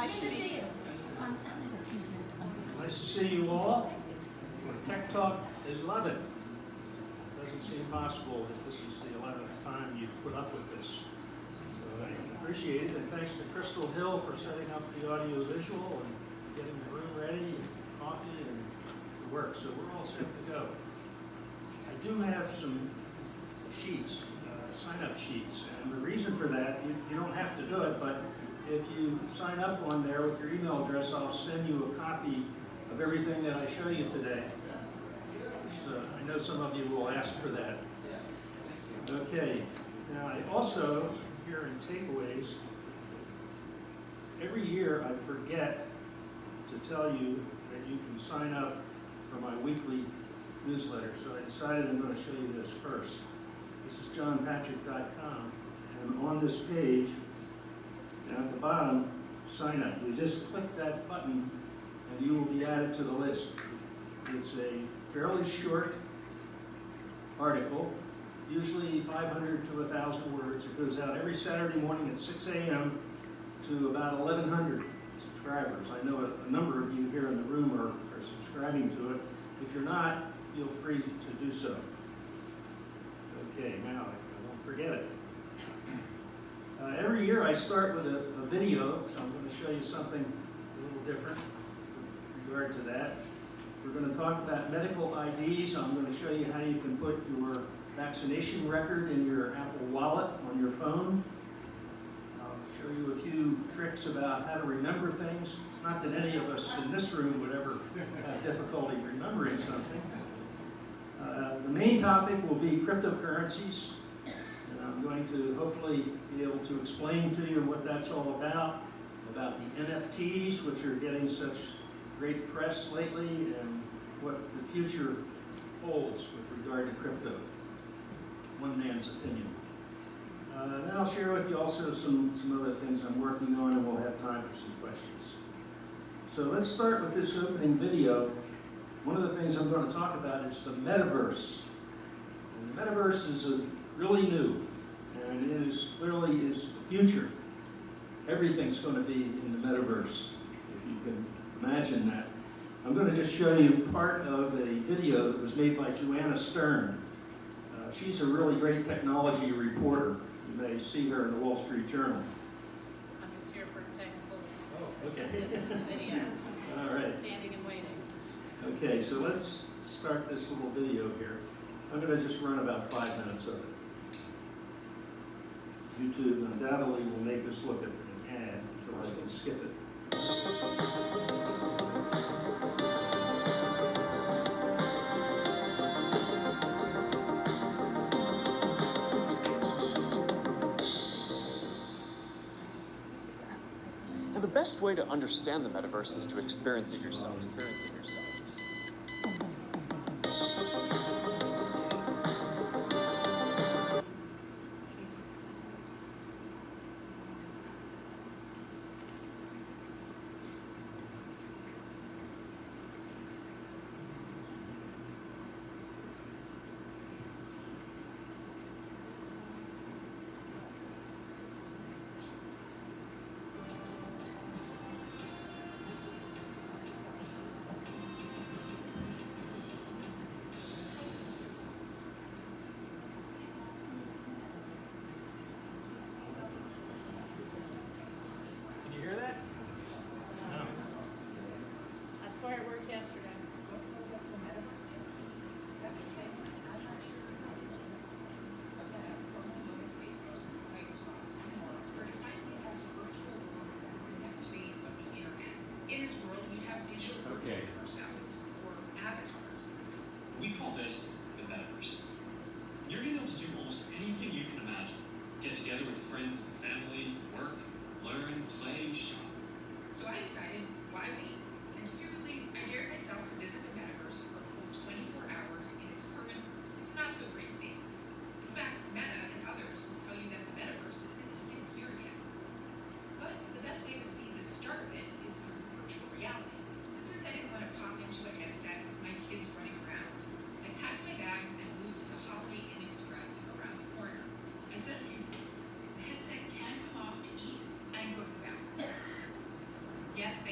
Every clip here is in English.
Nice to see you. Nice to see you all. Tech Talk 11. Doesn't seem possible that this is the 11th time you've put up with this. So I appreciate it, and thanks to Crystal Hill for setting up the audio visual and getting the room ready, and coffee, and the work. So we're all set to go. I do have some sheets, sign-up sheets, and the reason for that, you don't have to do it, but if you sign up on there with your email address, I'll send you a copy of everything that I show you today. So I know some of you will ask for that. Okay, now I also, here in takeaways, every year I forget to tell you that you can sign up for my weekly newsletter, so I decided I'm going to show you this first. This is johnpatrick.com, and on this page, down at the bottom, sign up. You just click that button and you will be added to the list. It's a fairly short article, usually 500 to 1,000 words. It goes out every Saturday morning at 6 a.m. to about 1,100 subscribers. I know a number of you here in the room are subscribing to it. If you're not, feel free to do so. Okay, now I won't forget it. Every year I start with a video, so I'm going to show you something a little different with regard to that. We're going to talk about medical IDs. I'm going to show you how you can put your vaccination record in your Apple Wallet on your phone. I'll show you a few tricks about how to remember things. Not that any of us in this room would ever have difficulty remembering something. The main topic will be cryptocurrencies. I'm going to hopefully be able to explain to you what that's all about the Nfts, which are getting such great press lately, and what the future holds with regard to crypto. One man's opinion. Then I'll share with you also some other things I'm working on, and we'll have time for some questions. So let's start with this opening video. One of the things I'm going to talk about is the Metaverse. And the Metaverse is really new. And it is clearly is the future. Everything's going to be in the metaverse, if you can imagine that. I'm going to just show you part of a video that was made by Joanna Stern. She's a really great technology reporter. You may see her in the Wall Street Journal. I'm just here for technical assistance in the video. All right. Standing and waiting. Okay, so let's start this little video here. I'm going to just run about 5 minutes of it. YouTube undoubtedly will make us look at an ad, so I can skip it. Now, the best way to understand the metaverse is to experience it yourself. Where it worked yesterday. In this world, we have digital personas or avatars. We call this the Metaverse. You're going to be able to do almost anything you can imagine. Get together with friends and family, work, learn, play, shop. So I decided, why wait? And stupidly, I dared myself to visit the Metaverse for a full 24 hours in its current, not so great state. In fact, Meta and others will tell you that the Metaverse isn't even here yet. But the best way to see the start of it is through virtual reality. And since I didn't want to pop into a headset with my kids running around, I packed my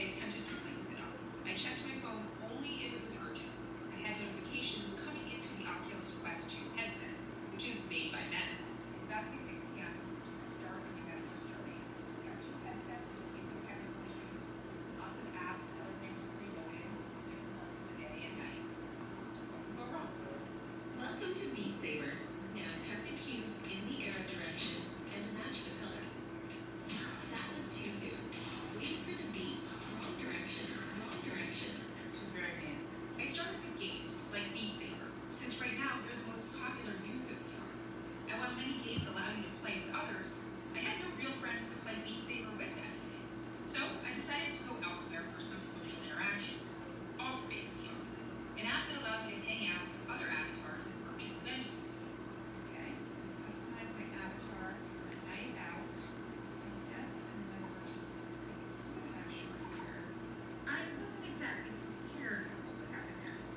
I attempted to sleep with it on. I checked my phone only if it was urgent. I had notifications coming into the Oculus Quest 2 headset, which is made by Meta. It's about to be 6 p.m. Start with the Metaverse journey. We got 2 headsets, using technical issues, lots of apps and other things preloaded, different parts of the day and night. What was so wrong? Welcome to Beat Saber. Now cut the cubes in the arrow direction and match the color. That was too soon. Wait for the beat. Wrong direction. Wrong direction. She's very mean. I started with games like Beat Saber, since right now they're the most popular use of VR. And while many games allow you to play with others, I had no real friends to play Beat Saber with that evening. So I decided to go elsewhere for some social interaction. Altspace VR, an app that allows you to hang out with other avatars in virtual venues. Okay, customize my avatar for a night out. And yes, in the Metaverse, I'm gonna have short hair. I wasn't exactly prepared for what would happen next.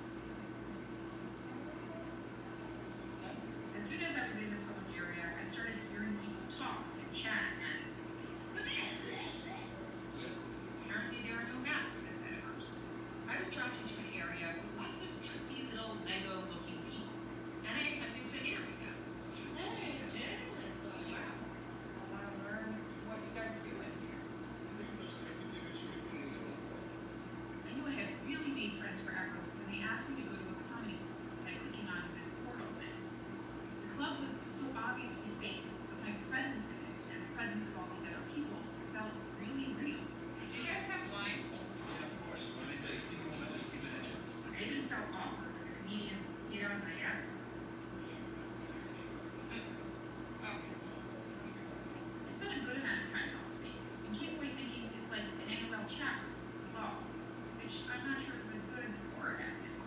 As soon as I was in the public area, I started hearing people talk and chat, and apparently there are no masks in Metaverse. I was dropped into an area with lots of trippy little Lego-looking people, and I attempted to interview them. Wow, I want to learn what you guys do in here. I knew I had really made friends forever when they asked me to go to a comedy club by clicking on this portal link. The club was so obviously fake, but my presence in it and the presence of all these other people felt really real. Do you guys have wine? I even felt awkward when the comedian get on my act. I spent a good amount of time in Altspace and came away thinking it's like an AOL chat with law, which I'm not sure is a good or a bad thing.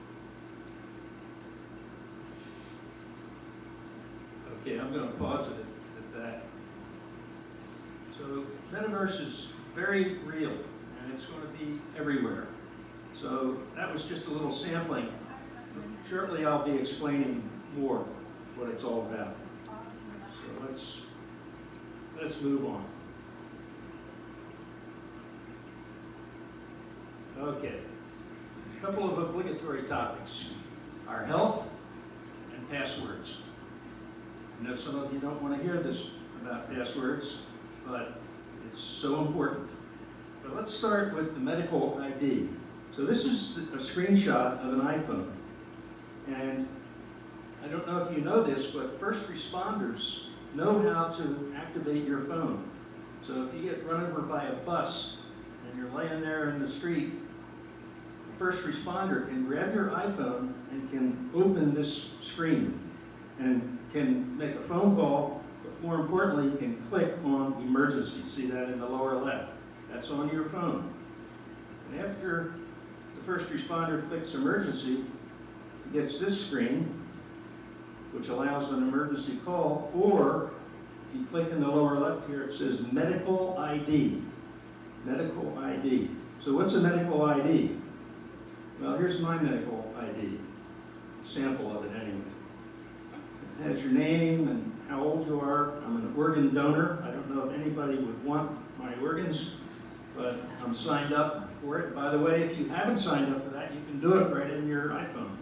Okay, I'm going to pause it at that. So Metaverse is very real, and it's going to be everywhere. So that was just a little sampling. Shortly I'll be explaining more what it's all about. So let's move on. Okay, a couple of obligatory topics. Our health and passwords. I know some of you don't want to hear this about passwords, but it's so important. But let's start with the medical ID. So this is a screenshot of an iPhone. And I don't know if you know this, but first responders know how to activate your phone. So if you get run over by a bus and you're laying there in the street, the first responder can grab your iPhone and can open this screen and can make a phone call, but more importantly, can click on emergency. See that in the lower left? That's on your phone. And after the first responder clicks emergency, he gets this screen, which allows an emergency call, or if you click in the lower left here, it says medical ID. Medical ID. So what's a medical ID? Well, here's my medical ID. A sample of it anyway. It has your name and how old you are. I'm an organ donor. I don't know if anybody would want my organs, but I'm signed up for it. By the way, if you haven't signed up for that, you can do it right in your iPhone.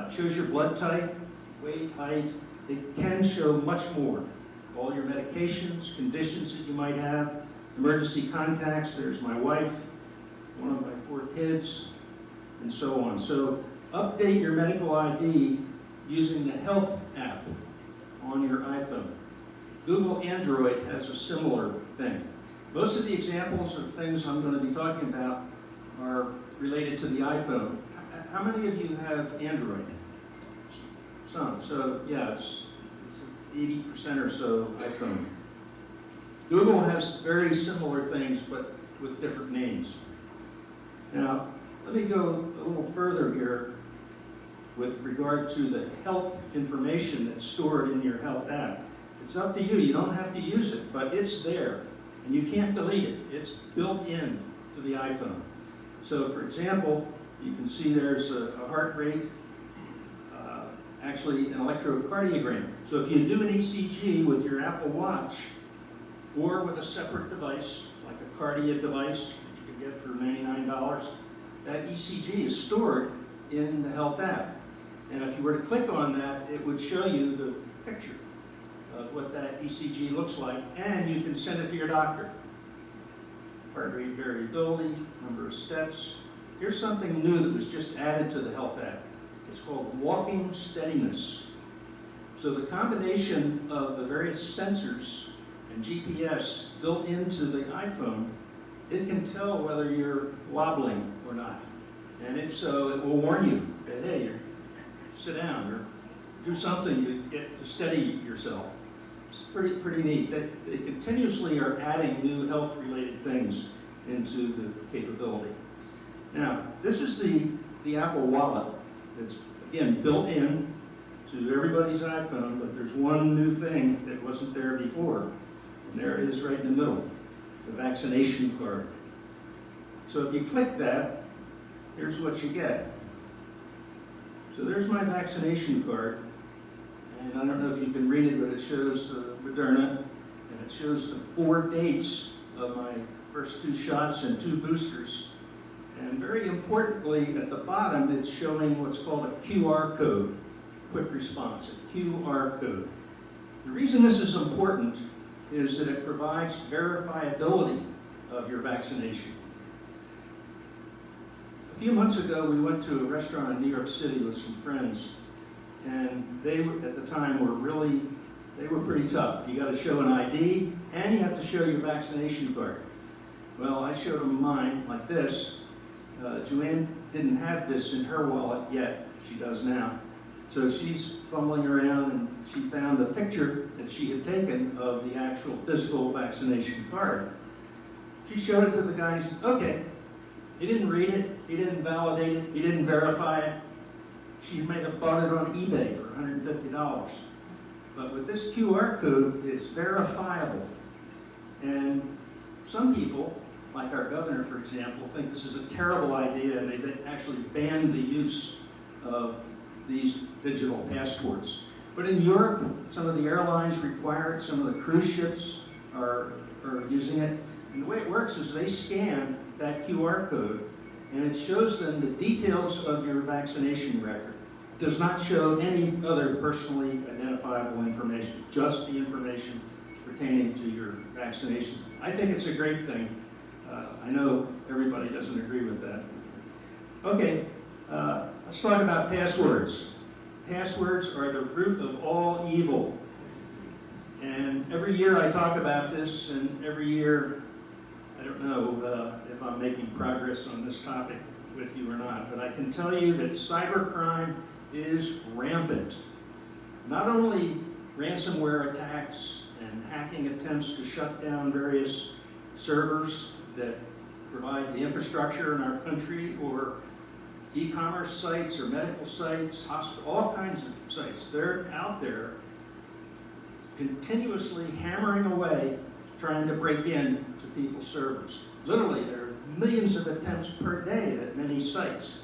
It shows your blood type, weight, height. It can show much more. All your medications, conditions that you might have, emergency contacts. There's my wife, one of my 4 kids, and so on. So update your medical ID using the Health app on your iPhone. Google Android has a similar thing. Most of the examples of things I'm going to be talking about are related to the iPhone. How many of you have Android? Some. So yeah, it's 80% or so iPhone. Google has very similar things, but with different names. Now, let me go a little further here with regard to the health information that's stored in your Health app. It's up to you. You don't have to use it, but it's there, and you can't delete it. It's built in to the iPhone. So, for example, you can see there's a heart rate, actually an electrocardiogram. So if you do an ECG with your Apple Watch or with a separate device, like a Cardia device you can get for $99, that ECG is stored in the health app. And if you were to click on that, it would show you the picture of what that ECG looks like, and you can send it to your doctor. Heart rate variability, number of steps. Here's something new that was just added to the health app. It's called walking steadiness. So the combination of the various sensors and GPS built into the iPhone, it can tell whether you're wobbling or not. And if so, it will warn you that, hey, sit down or do something to get to steady yourself. It's pretty neat. They continuously are adding new health-related things into the capability. Now, this is the Apple Wallet. It's, again, built in to everybody's iPhone, but there's one new thing that wasn't there before. And there it is right in the middle, the vaccination card. So if you click that, here's what you get. So there's my vaccination card. And I don't know if you can read it, but it shows Moderna, and it shows the 4 dates of my first 2 shots and 2 boosters. And very importantly, at the bottom, it's showing what's called a QR code, quick response, a QR code. The reason this is important is that it provides verifiability of your vaccination. A few months ago, we went to a restaurant in New York City with some friends, and they, at the time, were pretty tough. You got to show an ID, and you have to show your vaccination card. Well, I showed them mine like this. Joanne didn't have this in her wallet yet. She does now. So she's fumbling around, and she found a picture that she had taken of the actual physical vaccination card. She showed it to the guy, and he said, okay. He didn't read it, he didn't validate it, he didn't verify it. She might have bought it on eBay for $150. But with this QR code, it's verifiable. And some people, like our governor, for example, think this is a terrible idea, and they've actually banned the use of these digital passports. But in Europe, some of the airlines require it, some of the cruise ships are using it. And the way it works is they scan that QR code, and it shows them the details of your vaccination record. It does not show any other personally identifiable information, just the information pertaining to your vaccination. I think it's a great thing. I know everybody doesn't agree with that. Okay, let's talk about passwords. Passwords are the root of all evil. And every year I talk about this, and every year, I don't know if I'm making progress on this topic with you or not, but I can tell you that cybercrime is rampant. Not only ransomware attacks and hacking attempts to shut down various servers that provide the infrastructure in our country, or e-commerce sites or medical sites, all kinds of sites. They're out there continuously hammering away, trying to break in to people's servers. Literally, there are millions of attempts per day at many sites.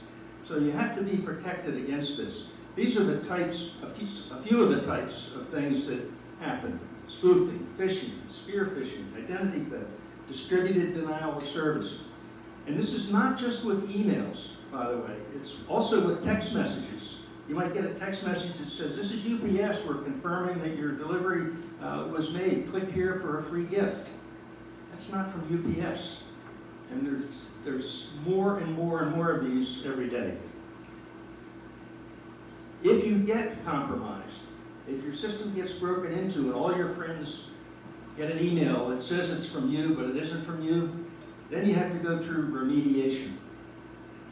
So you have to be protected against this. These are the types, a few of the types of things that happen. Spoofing, phishing, spear phishing, identity theft, distributed denial of service. And this is not just with emails, by the way. It's also with text messages. You might get a text message that says, this is UPS, we're confirming that your delivery was made. Click here for a free gift. That's not from UPS. And there's more and more and more of these every day. If you get compromised, if your system gets broken into and all your friends get an email that says it's from you, but it isn't from you, then you have to go through remediation,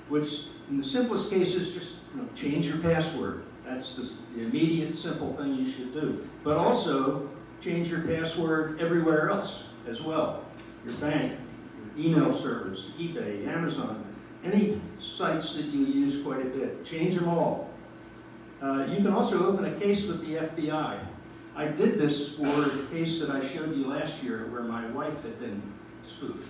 which in the simplest cases, just change your password. That's the immediate, simple thing you should do. But also, change your password everywhere else as well. Your bank, your email servers, eBay, Amazon, any sites that you use quite a bit. Change them all. You can also open a case with the FBI. I did this for the case that I showed you last year where my wife had been spoofed.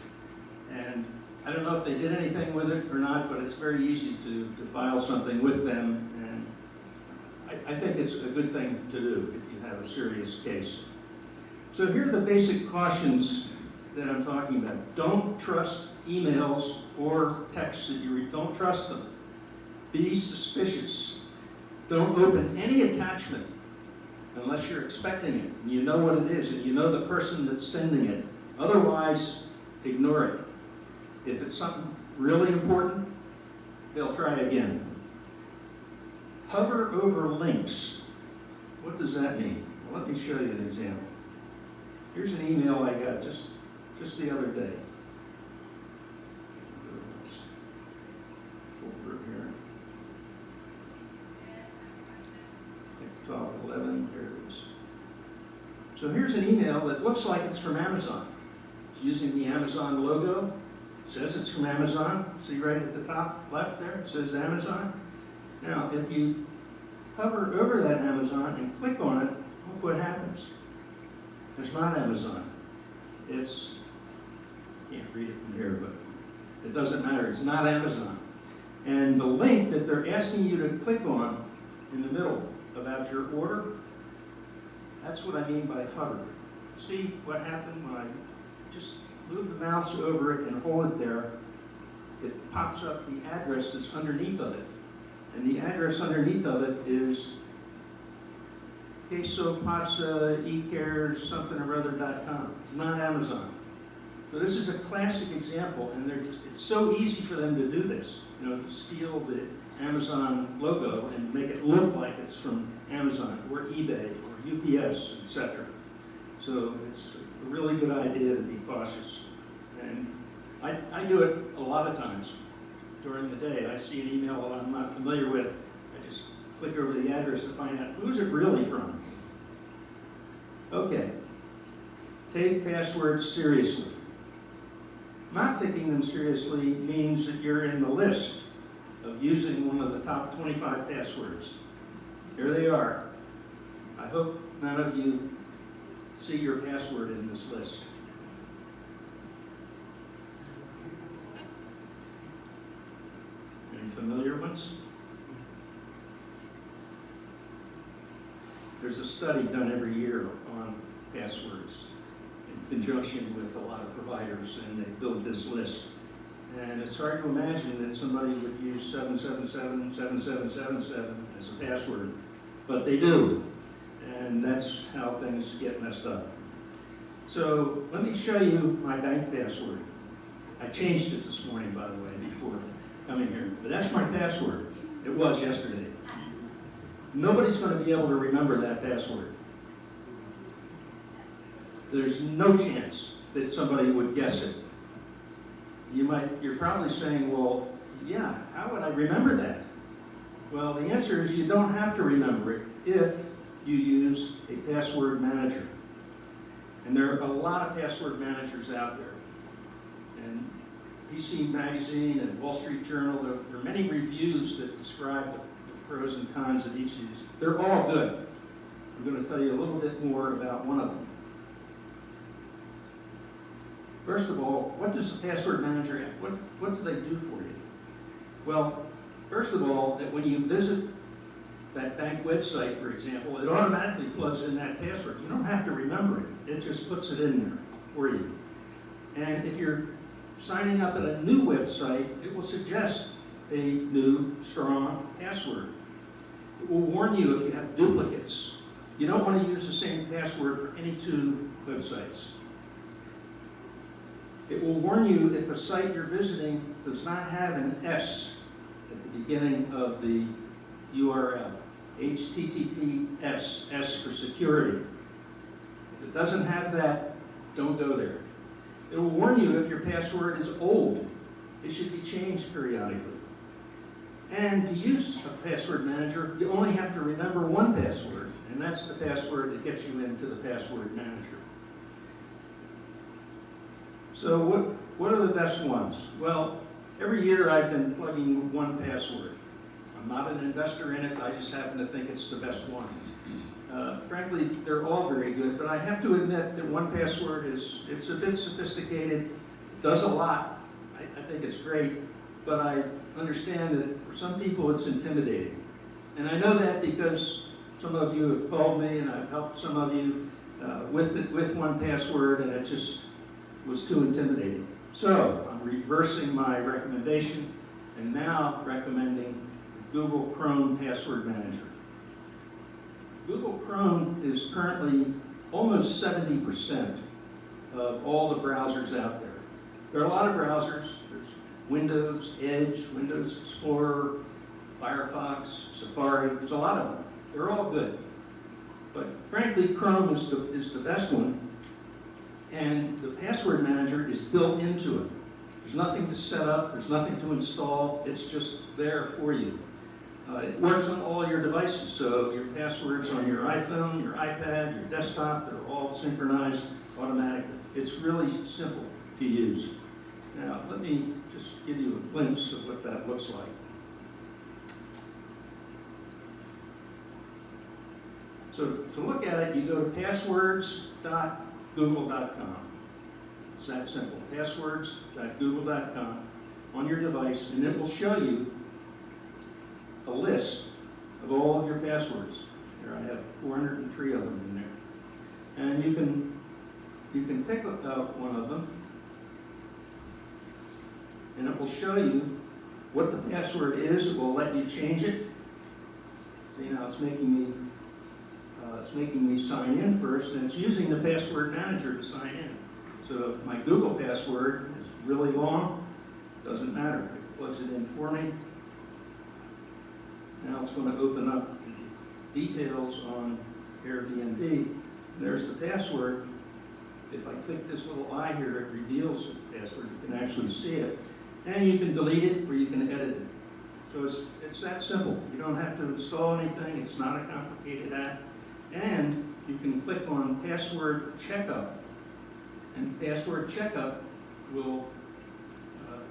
And I don't know if they did anything with it or not, but it's very easy to file something with them, and I think it's a good thing to do if you have a serious case. So here are the basic cautions that I'm talking about. Don't trust emails or texts that you read. Don't trust them. Be suspicious. Don't open any attachment unless you're expecting it, and you know what it is, and you know the person that's sending it. Otherwise, ignore it. If it's something really important, they'll try again. Hover over links. What does that mean? Well, let me show you an example. Here's an email I got just the other day. Folder here. 12:11, here it is. So here's an email that looks like it's from Amazon. It's using the Amazon logo. It says it's from Amazon. See right at the top left there, it says Amazon. Now, if you hover over that Amazon and click on it, look what happens. It's not Amazon. It's, I can't read it from here, but it doesn't matter. It's not Amazon. And the link that they're asking you to click on in the middle about your order, that's what I mean by hover. See what happened when I just move the mouse over it and hold it there? It pops up the address that's underneath of it. And the address underneath of it is queso pasa ecares something or other.com. It's not Amazon. So this is a classic example, and it's so easy for them to do this, to steal the Amazon logo and make it look like it's from Amazon or eBay or UPS, etc. So it's a really good idea to be cautious. And I do it a lot of times during the day. I see an email that I'm not familiar with. I just click over the address to find out who's it really from. Okay. Take passwords seriously. Not taking them seriously means that you're in the list of using one of the top 25 passwords. Here they are. I hope none of you see your password in this list. Any familiar ones? There's a study done every year on passwords in conjunction with a lot of providers, and they build this list. And it's hard to imagine that somebody would use 777, 7777 as a password, but they do. And that's how things get messed up. So let me show you my bank password. I changed it this morning, by the way, before coming here. But that's my password. It was yesterday. Nobody's going to be able to remember that password. There's no chance that somebody would guess it. You're probably saying, well, yeah, how would I remember that? Well, the answer is you don't have to remember it if you use a password manager. And there are a lot of password managers out there. And PC Magazine and Wall Street Journal, there are many reviews that describe the pros and cons of each of these. They're all good. I'm going to tell you a little bit more about one of them. First of all, what does the password manager have? What do they do for you? Well, first of all, that when you visit that bank website, for example, it automatically plugs in that password. You don't have to remember it. It just puts it in there for you. And if you're signing up at a new website, it will suggest a new, strong password. It will warn you if you have duplicates. You don't want to use the same password for any two websites. It will warn you if a site you're visiting does not have an S at the beginning of the URL. HTTPS, S for security. If it doesn't have that, don't go there. It will warn you if your password is old. It should be changed periodically. And to use a password manager, you only have to remember one password, and that's the password that gets you into the password manager. So what are the best ones? Well, every year I've been plugging one password. I'm not an investor in it, I just happen to think it's the best one. Frankly, they're all very good, but I have to admit that one password it's a bit sophisticated, it does a lot. I think it's great, but I understand that for some people it's intimidating. And I know that because some of you have called me and I've helped some of you with one password, and was too intimidating. So I'm reversing my recommendation and now recommending Google Chrome Password Manager. Google Chrome is currently almost 70% of all the browsers out there. There are a lot of browsers. There's Windows, Edge, Windows Explorer, Firefox, Safari. There's a lot of them. They're all good. But frankly, Chrome is the best one. And the password manager is built into it. There's nothing to set up. There's nothing to install. It's just there for you. It works on all your devices. So your passwords on your iPhone, your iPad, your desktop, they're all synchronized automatically. It's really simple to use. Now, let me just give you a glimpse of what that looks like. So to look at it, you go to passwords.google.com. It's that simple, passwords.google.com on your device, and it will show you a list of all of your passwords. Here I have 403 of them in there. And you can pick out one of them, and it will show you what the password is. It will let you change it. See, now it's making me sign in first, and it's using the password manager to sign in. So if my Google password is really long, doesn't matter. It plugs it in for me. Now it's going to open up the details on Airbnb. There's the password. If I click this little eye here, it reveals the password. You can actually see it. And you can delete it or you can edit it. So it's that simple. You don't have to install anything. It's not a complicated app. And you can click on Password Checkup. And Password Checkup will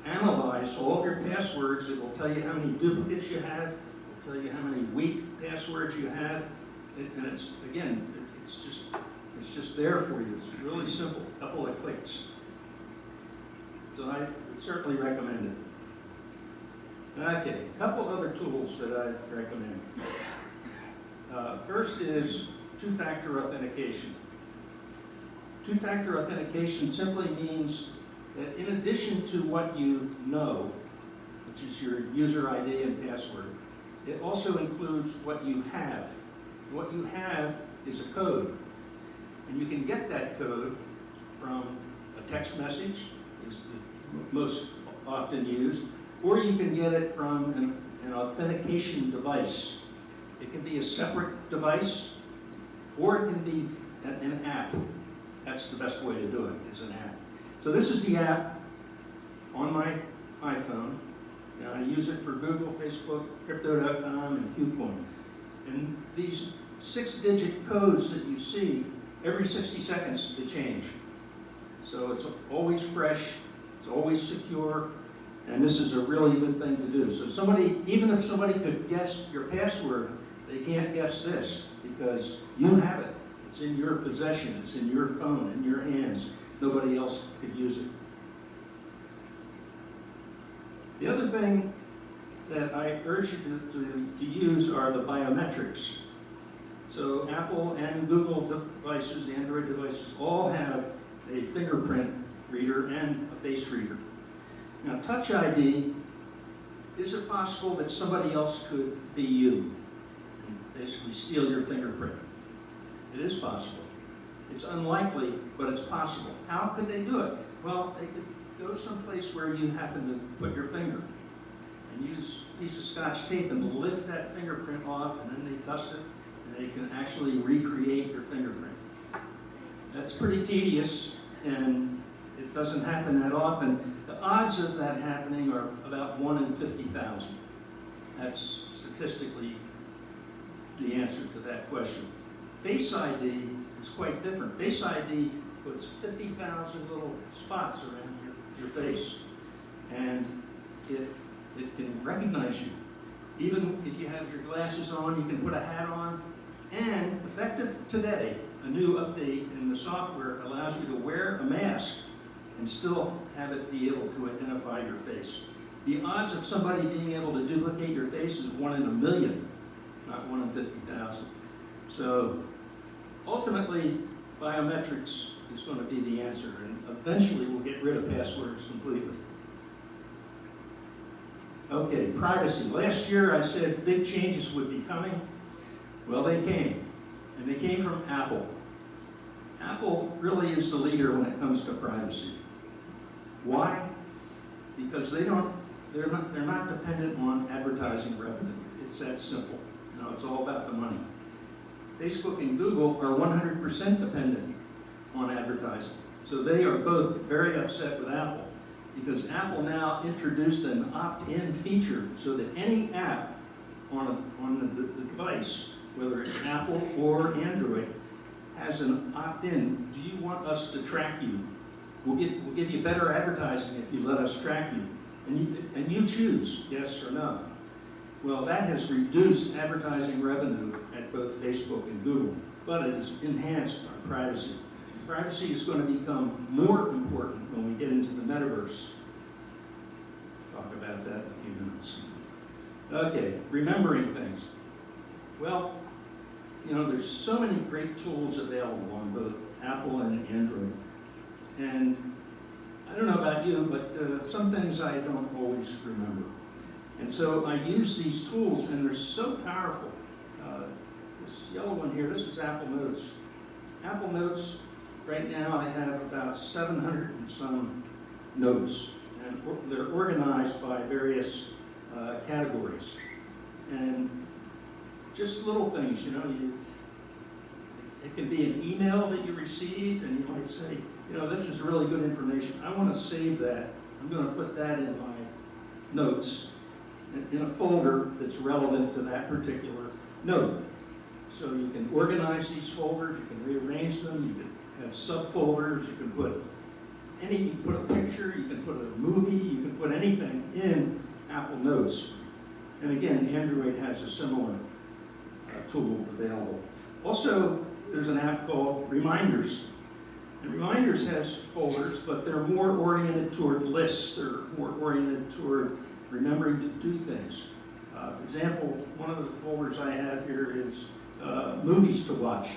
analyze all of your passwords. It will tell you how many duplicates you have. It will tell you how many weak passwords you have. And it's, again, it's just there for you. It's really simple, a couple of clicks. So I would certainly recommend it. Okay, a couple other tools that I recommend. First is two-factor authentication. Two-factor authentication simply means that in addition to what you know, which is your user ID and password, it also includes what you have. What you have is a code. And you can get that code from a text message, is the most often used, or you can get it from an authentication device. It can be a separate device, or it can be an app. That's the best way to do it, is an app. So this is the app on my iPhone. Now, I use it for Google, Facebook, Crypto.com, and KuCoin. And these 6-digit codes that you see, every 60 seconds they change. So it's always fresh, it's always secure, and this is a really good thing to do. So even if somebody could guess your password, they can't guess this because you have it. It's in your possession, it's in your phone, in your hands. Nobody else could use it. The other thing that I urge you to use are the biometrics. So Apple and Google devices, the Android devices, all have a fingerprint reader and a face reader. Now, Touch ID, is it possible that somebody else could be you and basically steal your fingerprint? It is possible. It's unlikely, but it's possible. How could they do it? Well, they could go someplace where you happen to put your finger and use a piece of Scotch tape and lift that fingerprint off, and then they dust it, and they can actually recreate your fingerprint. That's pretty tedious, and it doesn't happen that often. The odds of that happening are about 1 in 50,000. That's statistically the answer to that question. Face ID is quite different. Face ID puts 50,000 little spots around your face, and it can recognize you. Even if you have your glasses on, you can put a hat on, and effective today, a new update in the software allows you to wear a mask and still have it be able to identify your face. The odds of somebody being able to duplicate your face is 1 in a million, not 1 in 50,000. So ultimately, biometrics is going to be the answer. And eventually will get rid of passwords completely. Okay, privacy. Last year I said big changes would be coming. Well, they came, and they came from Apple. Apple really is the leader when it comes to privacy. Why? Because they're not dependent on advertising revenue. It's that simple. You know, it's all about the money. Facebook and Google are 100% dependent on advertising. So they are both very upset with Apple because Apple now introduced an opt-in feature so that any app on the device, whether it's Apple or Android, has an opt-in. Do you want us to track you? We'll give you better advertising if you let us track you. And you choose yes or no. Well, that has reduced advertising revenue at both Facebook and Google, but it has enhanced our privacy. Privacy is going to become more important when we get into the Metaverse. Talk about that in a few minutes. Okay, remembering things. Well, you know, there's so many great tools available on both Apple and Android. And I don't know about you, but some things I don't always remember. And so I use these tools, and they're so powerful. This yellow one here, this is Apple Notes. Apple Notes, right now I have about 700 and some notes, and they're organized by various categories. And just little things, you know, it can be an email that you received, and you might say, you know, this is really good information. I want to save that. I'm going to put that in my notes in a folder that's relevant to that particular note. So you can organize these folders, you can rearrange them, you can have subfolders, you can put a picture, you can put a movie, you can put anything in Apple Notes. And again, Android has a similar tool available. Also, there's an app called Reminders. And Reminders has folders, but they're more oriented toward lists. They're more oriented toward remembering to do things. For example, one of the folders I have here is movies to watch.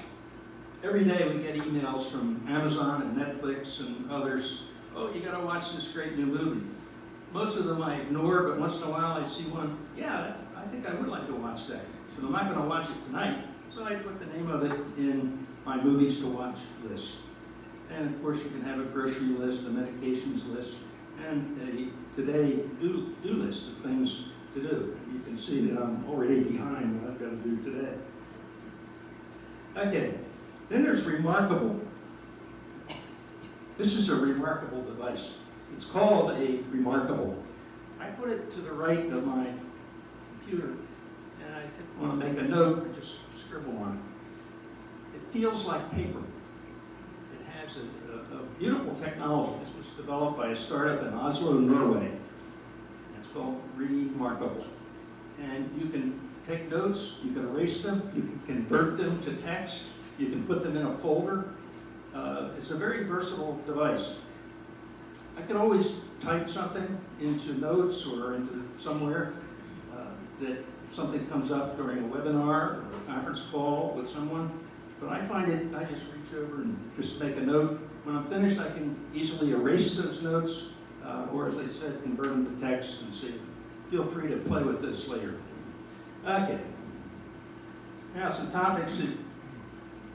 Every day we get emails from Amazon and Netflix and others. Oh, you gotta watch this great new movie. Most of them I ignore, but once in a while I see one, yeah, I think I would like to watch that. So I'm not gonna watch it tonight, so I put the name of it in my movies to watch list. And of course you can have a grocery list, a medications list, and a today do list of things to do. You can see that I'm already behind what I've got to do today. Okay, then there's Remarkable. This is a remarkable device. It's called a Remarkable. I put it to the right of my computer, and I want to make a note, I just scribble on it. It feels like paper. It has a beautiful technology. This was developed by a startup in Oslo, Norway. It's called Remarkable. And you can take notes, you can erase them, you can convert them to text, you can put them in a folder. It's a very versatile device. I can always type something into notes or into somewhere that something comes up during a webinar or a conference call with someone. But I find it, I just reach over and just make a note. When I'm finished, I can easily erase those notes, or as I said, convert them to text and see. Feel free to play with this later. Okay. Now some topics that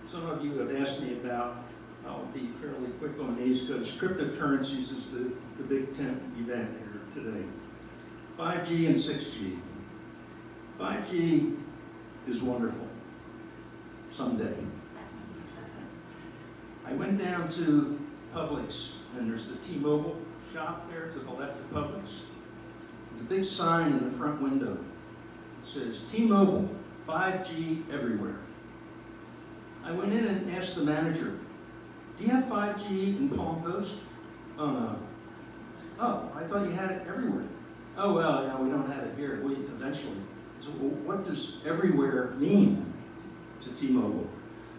some of you have asked me about. I'll be fairly quick on these because cryptocurrencies is the big tent event here today. 5G and 6G. 5G is wonderful. Someday. I went down to Publix, and there's the T-Mobile shop there to the left of Publix. There's a big sign in the front window. It says, T-Mobile, 5G everywhere. I went in and asked the manager, do you have 5G in Palm Coast? Oh, no. Oh, I thought you had it everywhere. Oh, well, yeah, we don't have it here. We eventually. So, well, what does everywhere mean to T-Mobile?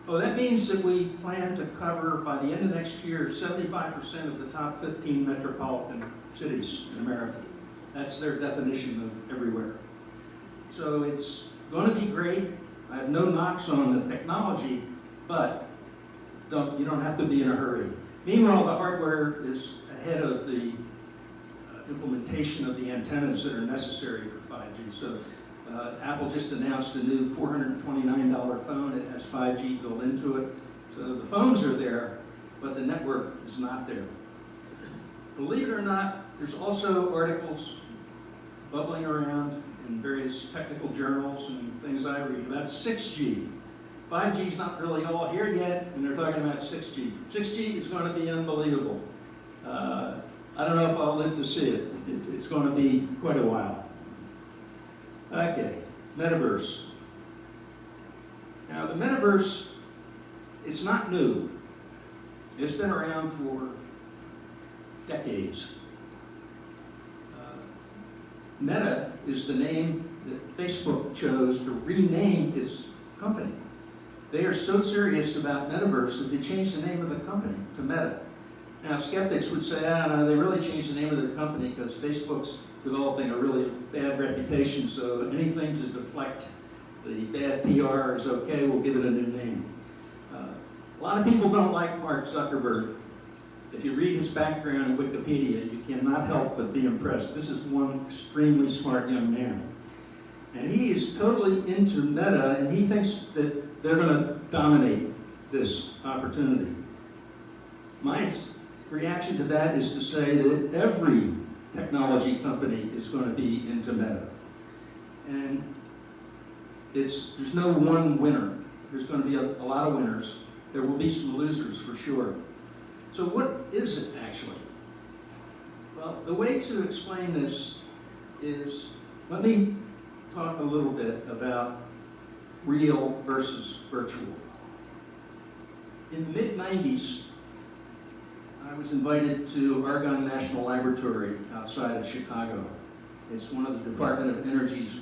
Well, that means that we plan to cover, by the end of next year, 75% of the top 15 metropolitan cities in America. That's their definition of everywhere. So it's going to be great. I have no knocks on the technology, but you don't have to be in a hurry. Meanwhile, the hardware is ahead of the implementation of the antennas that are necessary for 5G. So Apple just announced a new $429 phone. It has 5G built into it. So the phones are there, but the network is not there. Believe it or not, there's also articles bubbling around in various technical journals and things I read about 6G. 5G is not really all here yet, and they're talking about 6G. 6G is going to be unbelievable. I don't know if I'll live to see it. It's going to be quite a while. Okay, Metaverse. Now, the Metaverse, it's not new. It's been around for decades. Meta is the name that Facebook chose to rename its company. They are so serious about Metaverse that they changed the name of the company to Meta. Now, skeptics would say, no, they really changed the name of their company because Facebook's developing a really bad reputation, so anything to deflect the bad PR is okay, we'll give it a new name. A lot of people don't like Mark Zuckerberg. If you read his background in Wikipedia, you cannot help but be impressed. This is one extremely smart young man. And he is totally into Meta, and he thinks that they're going to dominate this opportunity. My reaction to that is to say that every technology company is going to be into Meta. And there's no one winner. There's going to be a lot of winners. There will be some losers for sure. So what is it actually? Well, the way to explain this is, let me talk a little bit about real versus virtual. In the mid-90s, I was invited to Argonne National Laboratory outside of Chicago. It's one of the Department of Energy's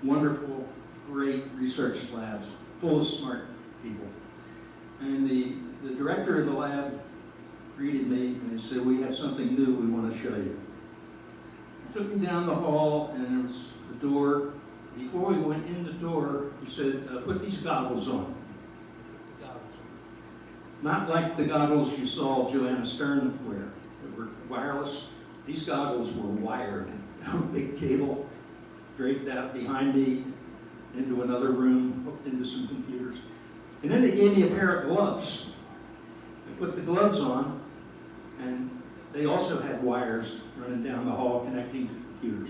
wonderful, great research labs, full of smart people. And the director of the lab greeted me and he said, we have something new we want to show you. He took me down the hall and there was the door. Before we went in the door, he said, put these goggles on. Not like the goggles you saw Joanna Stern wear. They were wireless. These goggles were wired. A big cable draped out behind me into another room, hooked into some computers. And then they gave me a pair of gloves. I put the gloves on, and they also had wires running down the hall connecting to computers.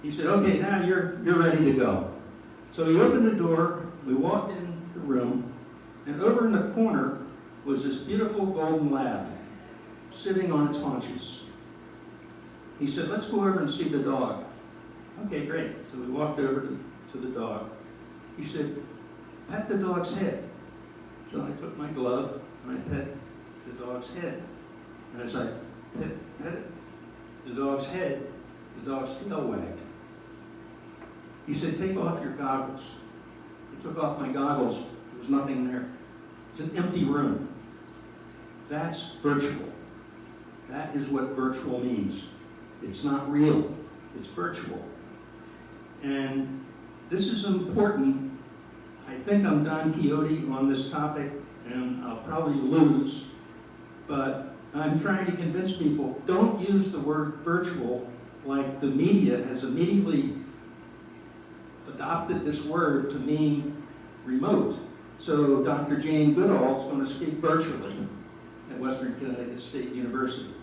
He said, okay, now you're ready to go. So he opened the door, we walked in the room, and over in the corner was this beautiful golden lab sitting on its haunches. He said, let's go over and see the dog. Okay, great. So we walked over to the dog. He said, pet the dog's head. So I took my glove and I pet the dog's head. And as I pet the dog's head, the dog's tail wagged. He said, take off your goggles. I took off my goggles. There was nothing there. It's an empty room. That's virtual. That is what virtual means. It's not real. It's virtual. And this is important. I think I'm Don Quixote on this topic, and I'll probably lose, but I'm trying to convince people, don't use the word virtual like the media has immediately adopted this word to mean remote. So Dr. Jane Goodall is going to speak virtually at Western Connecticut State University.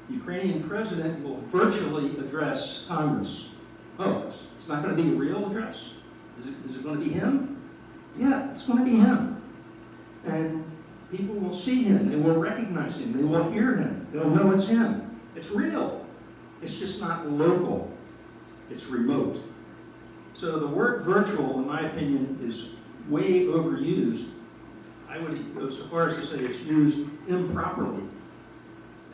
The Ukrainian president will virtually address Congress. Oh, it's not going to be a real address? Is it going to be him? Yeah, it's going to be him. And people will see him. They will recognize him. They will hear him. They'll know it's him. It's real. It's just not local. It's remote. So the word virtual, in my opinion, is way overused. I would go so far as to say it's used improperly.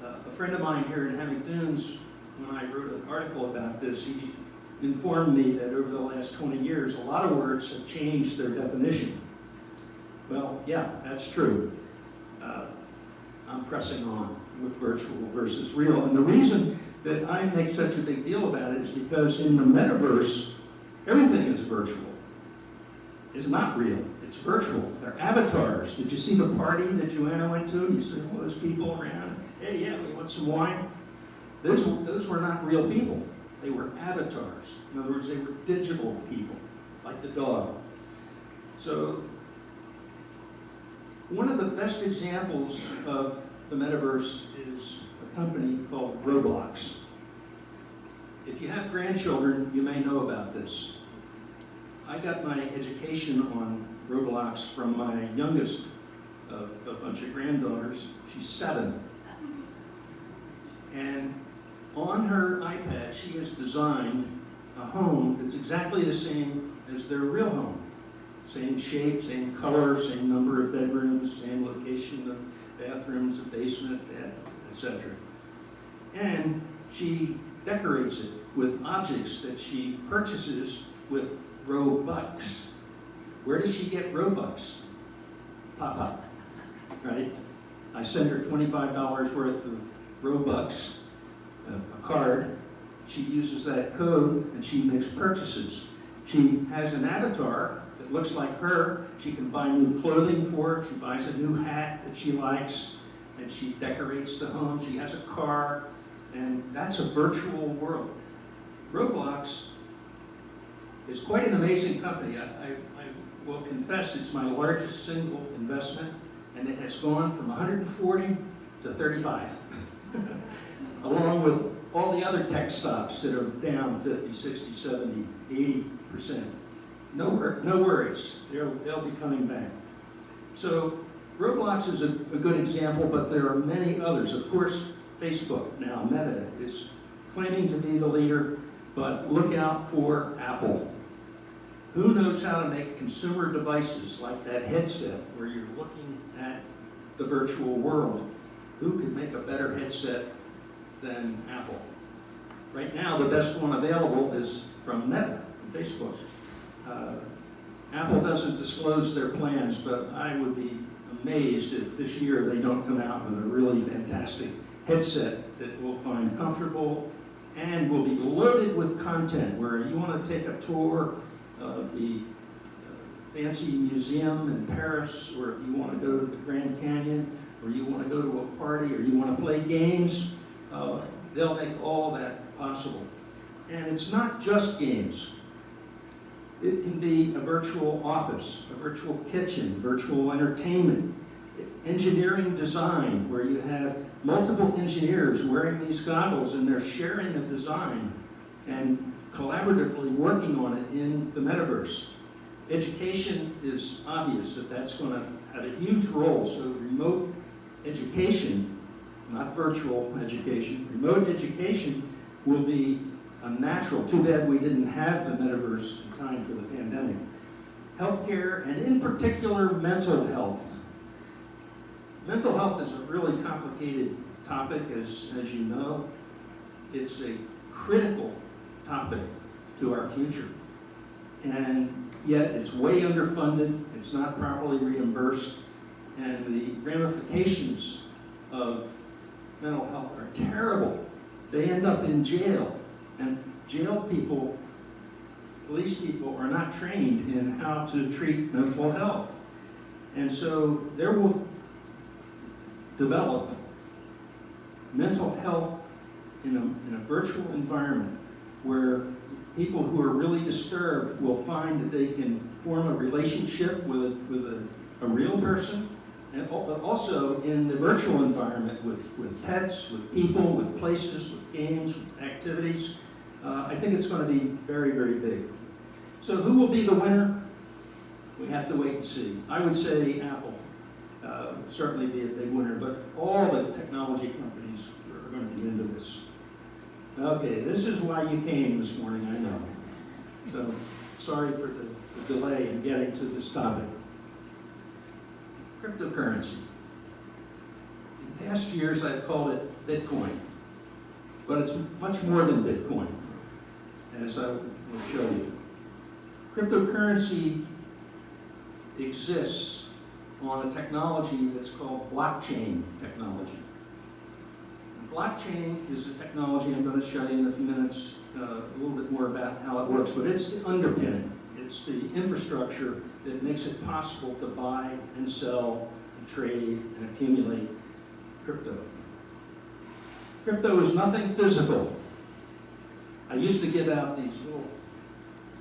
A friend of mine here in Hammock Dunes, when I wrote an article about this, he informed me that over the last 20 years, a lot of words have changed their definition. Well, yeah, that's true. I'm pressing on with virtual versus real. And the reason that I make such a big deal about it is because in the metaverse, everything is virtual. It's not real. It's virtual. They're avatars. Did you see the party that Joanna went to? You said, well, there's people around. Hey, yeah, we want some wine. Those were not real people. They were avatars. In other words, they were digital people, like the dog. So one of the best examples of the metaverse is a company called Roblox. If you have grandchildren, you may know about this. I got my education on Roblox from my youngest of a bunch of granddaughters. She's 7. And on her iPad, she has designed a home that's exactly the same as their real home. Same shape, same color, same number of bedrooms, same location of bathrooms, a basement, etc. And she decorates it with objects that she purchases with Robux. Where does she get Robux? Pop-up, right? I send her $25 worth of Robux, a card. She uses that code and she makes purchases. She has an avatar that looks like her. She can buy new clothing for it. She buys a new hat that she likes, and she decorates the home. She has a car, and that's a virtual world. Roblox is quite an amazing company. I will confess it's my largest single investment, and it has gone from 140 to 35, along with all the other tech stocks that are down 50, 60, 70, 80%. No worries, they'll be coming back. So Roblox is a good example, but there are many others. Of course, Facebook now, Meta, is claiming to be the leader, but look out for Apple. Who knows how to make consumer devices like that headset where you're looking at the virtual world? Who could make a better headset than Apple? Right now, the best one available is from Meta, from Facebook. Apple doesn't disclose their plans, but I would be amazed if this year they don't come out with a really fantastic headset that we'll find comfortable and will be loaded with content where you want to take a tour of the fancy museum in Paris, or if you want to go to the Grand Canyon, or you want to go to a party, or you want to play games, they'll make all that possible. And it's not just games. It can be a virtual office, a virtual kitchen, virtual entertainment, engineering design, where you have multiple engineers wearing these goggles and they're sharing a design and collaboratively working on it in the metaverse. Education is obvious that that's going to have a huge role. So remote education, not virtual education, remote education will be a natural. Too bad we didn't have the metaverse in time for the pandemic. Healthcare, and in particular mental health. Mental health is a really complicated topic, as you know. It's a critical topic to our future. And yet it's way underfunded, it's not properly reimbursed, and the ramifications of mental health are terrible. They end up in jail, and jail people, police people, are not trained in how to treat mental health. And so there will develop mental health in a virtual environment where people who are really disturbed will find that they can form a relationship with a real person, and also in the virtual environment with pets, with people, with places, with games, with activities. I think it's going to be very, very big. So who will be the winner? We have to wait and see. I would say Apple certainly be a big winner, but all the technology companies are going to be into this. Okay, this is why you came this morning, I know. So, sorry for the delay in getting to this topic. Cryptocurrency. In past years, I've called it Bitcoin, but it's much more than Bitcoin, as I will show you. Cryptocurrency exists on a technology that's called blockchain technology. Blockchain is a technology I'm going to show you in a few minutes, a little bit more about how it works, but it's the underpinning. It's the infrastructure that makes it possible to buy and sell and trade and accumulate crypto. Crypto is nothing physical. I used to give out these little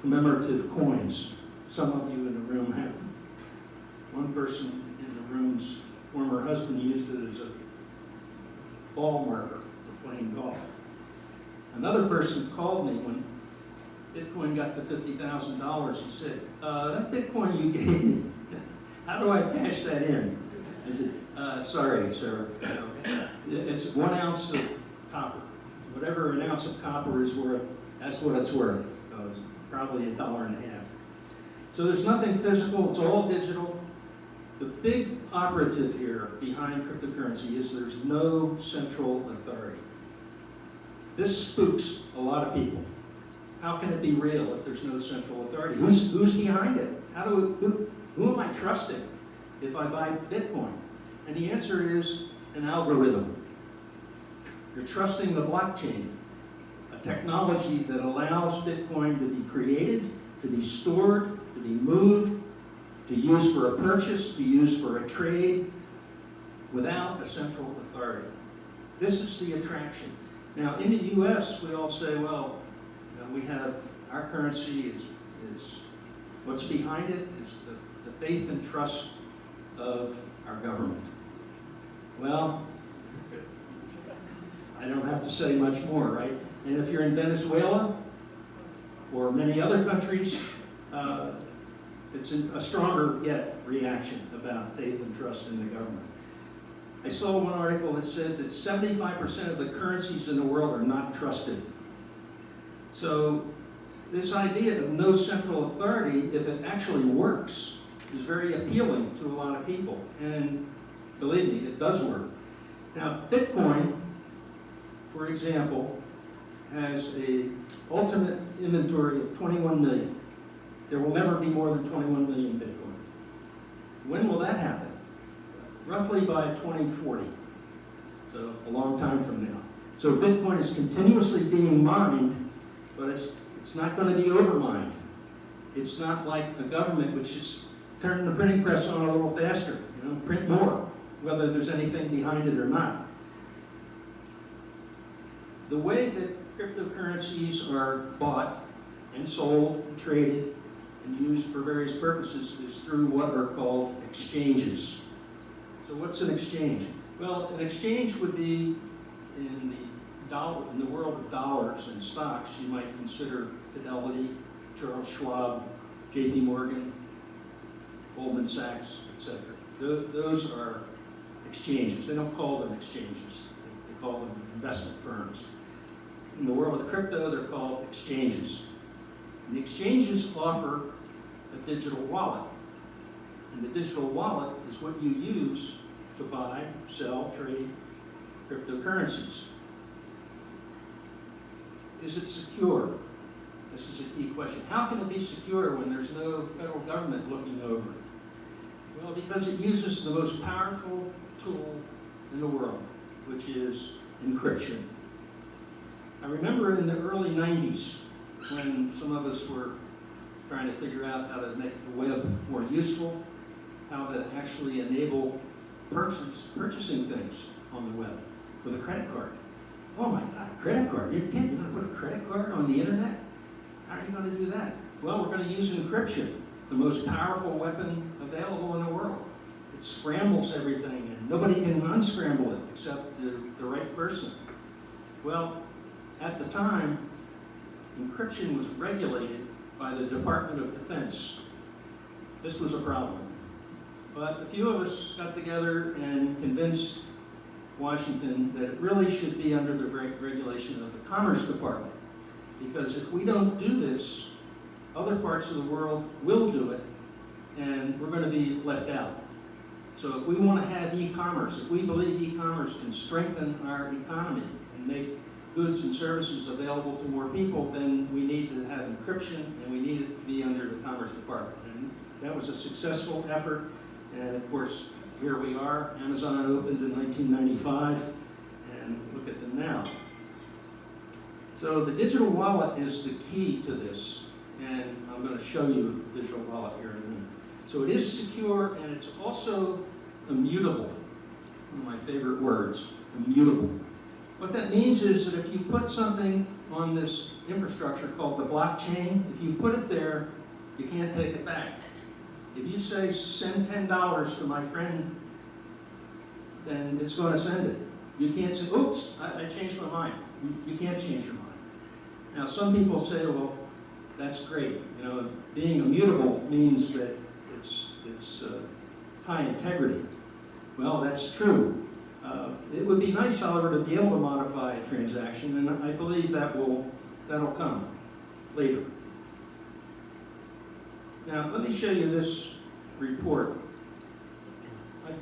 commemorative coins. Some of you in the room have them. One person in the room's former husband used it as a ball marker for playing golf. Another person called me when Bitcoin got to $50,000. He said, that Bitcoin you gave me, how do I cash that in? I said, sorry, sir. It's 1 ounce of copper. Whatever an ounce of copper is worth, that's what it's worth. It's probably $1.50. So there's nothing physical, it's all digital. The big operative here behind cryptocurrency is there's no central authority. This spooks a lot of people. How can it be real if there's no central authority? Who's behind it? Who am I trusting if I buy Bitcoin? And the answer is an algorithm. You're trusting the blockchain, a technology that allows Bitcoin to be created, to be stored, to be moved, to use for a purchase, to use for a trade, without a central authority. This is the attraction. Now, in the US, we all say, well, we have, our currency is what's behind it is the faith and trust of our government. Well, I don't have to say much more, right? And if you're in Venezuela or many other countries, it's a stronger yet reaction about faith and trust in the government. I saw one article that said that 75% of the currencies in the world are not trusted. So this idea of no central authority, if it actually works, is very appealing to a lot of people. And believe me, it does work. Now, Bitcoin, for example, has an ultimate inventory of 21 million. There will never be more than 21 million Bitcoin. When will that happen? Roughly by 2040, so a long time from now. So Bitcoin is continuously being mined, but it's not going to be overmined. It's not like a government which is turning the printing press on a little faster, print more, whether there's anything behind it or not. The way that cryptocurrencies are bought and sold and traded and used for various purposes is through what are called exchanges. So what's an exchange? Well, an exchange would be in the world of dollars and stocks. You might consider Fidelity, Charles Schwab, J.P. Morgan, Goldman Sachs, etc. Those are exchanges. They don't call them exchanges. They call them investment firms. In the world of crypto, they're called exchanges. And the exchanges offer a digital wallet. And the digital wallet is what you use to buy, sell, trade cryptocurrencies. Is it secure? This is a key question. How can it be secure when there's no federal government looking over it? Well, because it uses the most powerful tool in the world, which is encryption. I remember in the early 90s when some of us were trying to figure out how to make the web more useful, how to actually enable purchasing things on the web with a credit card. Oh my God, a credit card? You're kidding? You're going to put a credit card on the internet? How are you going to do that? Well, we're going to use encryption, the most powerful weapon available in the world. It scrambles everything, and nobody can unscramble it except the right person. Well, at the time, encryption was regulated by the Department of Defense. This was a problem. But a few of us got together and convinced Washington that it really should be under the regulation of the Commerce Department. Because if we don't do this, other parts of the world will do it, and we're going to be left out. So if we want to have e-commerce, if we believe e-commerce can strengthen our economy and make goods and services available to more people, then we need to have encryption, and we need it to be under the Commerce Department. And that was a successful effort, and of course, here we are. Amazon opened in 1995, and look at them now. So the digital wallet is the key to this, and I'm going to show you the digital wallet here in a minute. So it is secure, and it's also immutable. One of my favorite words, immutable. What that means is that if you put something on this infrastructure called the blockchain, if you put it there, you can't take it back. If you say, send $10 to my friend, then it's going to send it. You can't say, oops, I changed my mind. You can't change your mind. Now, some people say, well, that's great. You know, being immutable means that it's high integrity. Well, that's true. It would be nice, however, to be able to modify a transaction, and I believe that'll come later. Now, let me show you this report.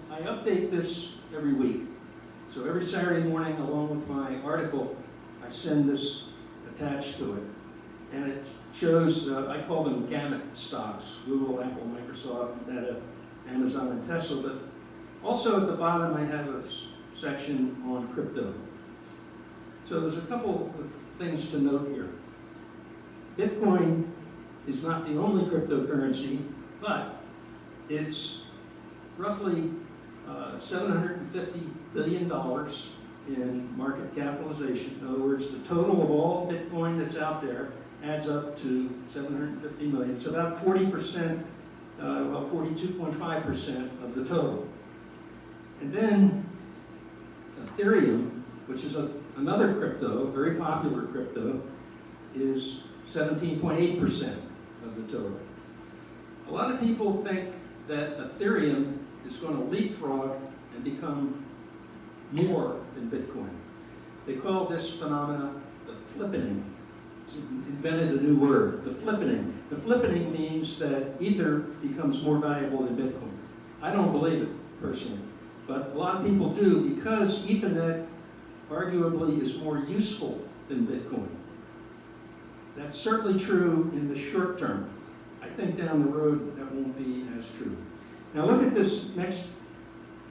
I update this every week. So every Saturday morning, along with my article, I send this attached to it. And it shows, I call them gamut stocks, Google, Apple, Microsoft, Meta, Amazon, and Tesla. But also at the bottom, I have a section on crypto. So there's a couple of things to note here. Bitcoin is not the only cryptocurrency, but it's roughly $750 billion in market capitalization. In other words, the total of all Bitcoin that's out there adds up to 750 million. It's about 40%, well, 42.5% of the total. And then Ethereum, which is another crypto, very popular crypto, is 17.8% of the total. A lot of people think that Ethereum is going to leapfrog and become more than Bitcoin. They call this phenomena the flippening. Invented a new word, the flippening. The flippening means that Ether becomes more valuable than Bitcoin. I don't believe it, personally, but a lot of people do because Ethernet arguably is more useful than Bitcoin. That's certainly true in the short term. I think down the road that won't be as true. Now look at this next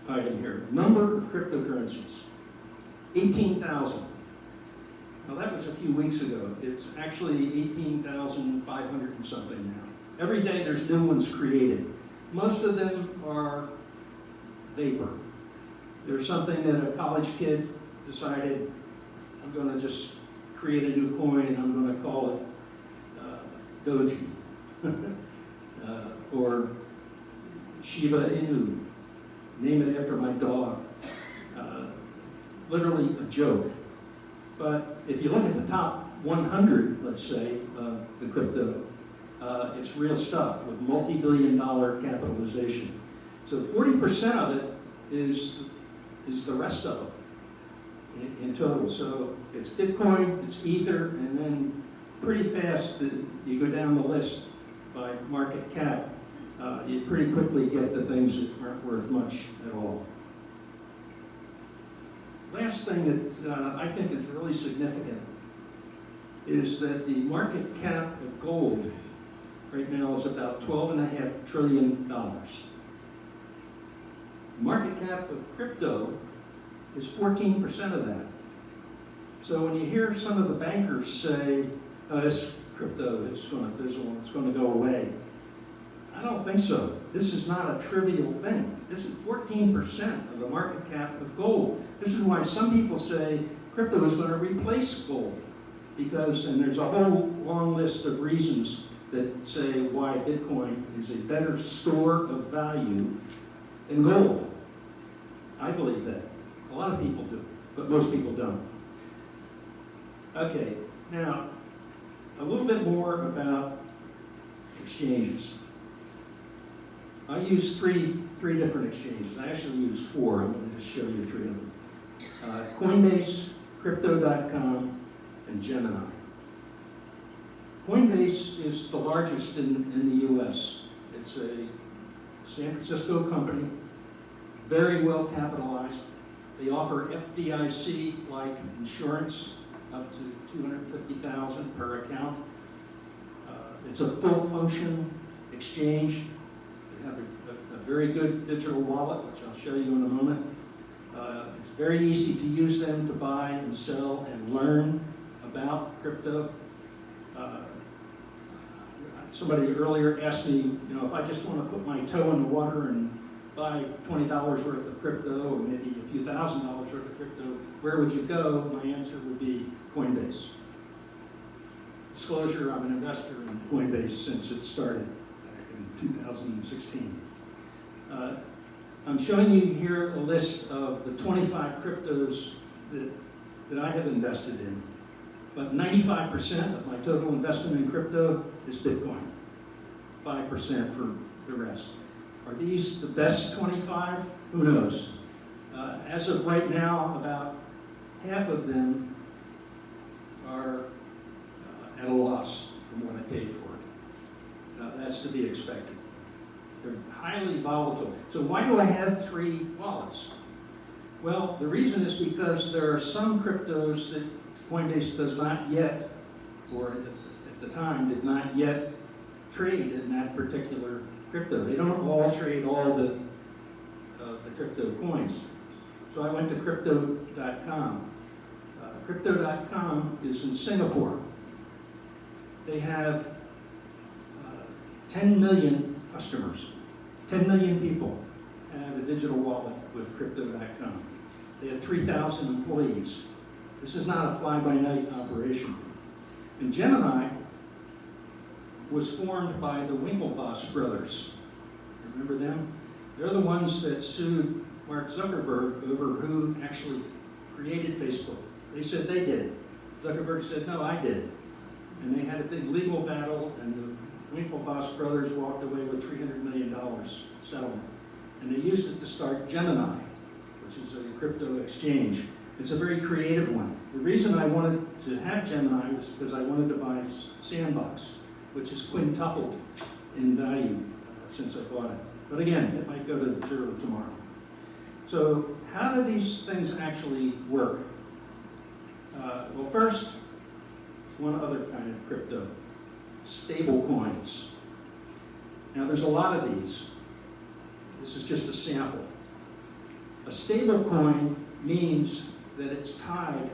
item here. Number of cryptocurrencies, 18,000. Now that was a few weeks ago. It's actually 18,500 and something now. Every day there's new ones created. Most of them are vapor. There's something that a college kid decided, I'm going to just create a new coin and I'm going to call it Doji. Or Shiba Inu. Name it after my dog. Literally a joke. But if you look at the top 100, let's say, of the crypto, it's real stuff with multi-billion-dollar capitalization. So 40% of it is the rest of it in total. So it's Bitcoin, it's Ether, and then pretty fast you go down the list by market cap. You pretty quickly get the things that aren't worth much at all. Last thing that I think is really significant is that the market cap of gold right now is about $12.5 trillion. The market cap of crypto is 14% of that. So when you hear some of the bankers say, oh, this crypto is going to fizzle, it's going to go away, I don't think so. This is not a trivial thing. This is 14% of the market cap of gold. This is why some people say crypto is going to replace gold. Because, and there's a whole long list of reasons that say why Bitcoin is a better store of value than gold. I believe that. A lot of people do, but most people don't. Okay, now, a little bit more about exchanges. I use three different exchanges. I actually use four. I'm going to just show you three of them. Coinbase, Crypto.com, and Gemini. Coinbase is the largest in the US. It's a San Francisco company, very well capitalized. They offer FDIC-like insurance up to $250,000 per account. It's a full function exchange. They have a very good digital wallet, which I'll show you in a moment. It's very easy to use them to buy and sell and learn about crypto. Somebody earlier asked me, if I just want to put my toe in the water and buy $20 worth of crypto, or maybe a few $1,000s worth of crypto, where would you go? My answer would be Coinbase. Disclosure, I'm an investor in Coinbase since it started back in 2016. I'm showing you here a list of the 25 cryptos that I have invested in. But 95% of my total investment in crypto is Bitcoin. 5% for the rest. Are these the best 25? Who knows? As of right now, about half of them are at a loss from what I paid for it. That's to be expected. They're highly volatile. So why do I have 3 wallets? Well, the reason is because there are some cryptos that Coinbase does not yet, or at the time, did not yet trade in that particular crypto. They don't all trade all the crypto coins. So I went to Crypto.com. Crypto.com is in Singapore. They have 10 million customers. 10 million people have a digital wallet with Crypto.com. They have 3,000 employees. This is not a fly-by-night operation. And Gemini was formed by the Winklevoss brothers. Remember them? They're the ones that sued Mark Zuckerberg over who actually created Facebook. They said they did. Zuckerberg said, no, I did. And they had a big legal battle, and the Winklevoss brothers walked away with $300 million settlement. And they used it to start Gemini, which is a crypto exchange. It's a very creative one. The reason I wanted to have Gemini was because I wanted to buy Sandbox, which has quintupled in value since I bought it. But again, it might go to 0 tomorrow. So how do these things actually work? Well, first, one other kind of crypto, stable coins. Now there's a lot of these. This is just a sample. A stable coin means that it's tied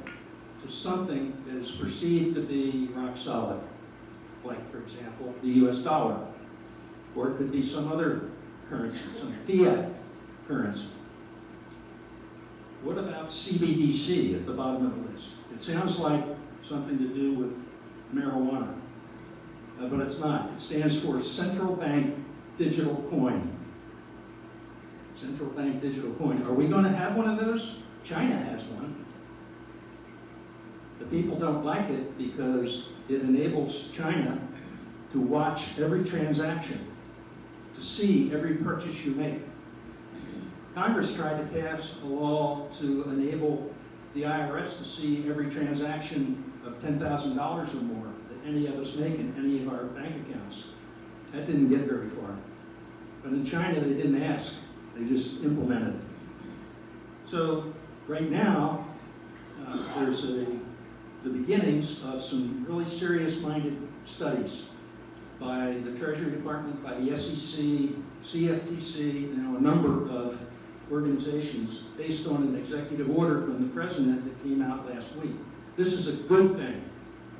to something that is perceived to be rock solid, like, for example, the US dollar, or it could be some other currency, some fiat currency. What about CBDC at the bottom of the list? It sounds like something to do with marijuana, but it's not. It stands for Central Bank Digital Coin. Central Bank Digital Coin. Are we going to have one of those? China has one. The people don't like it because it enables China to watch every transaction, to see every purchase you make. Congress tried to pass a law to enable the IRS to see every transaction of $10,000 or more that any of us make in any of our bank accounts. That didn't get very far. But in China, they didn't ask. They just implemented it. So right now, there's the beginnings of some really serious-minded studies by the Treasury Department, by the SEC, CFTC, a number of organizations based on an executive order from the president that came out last week. This is a good thing,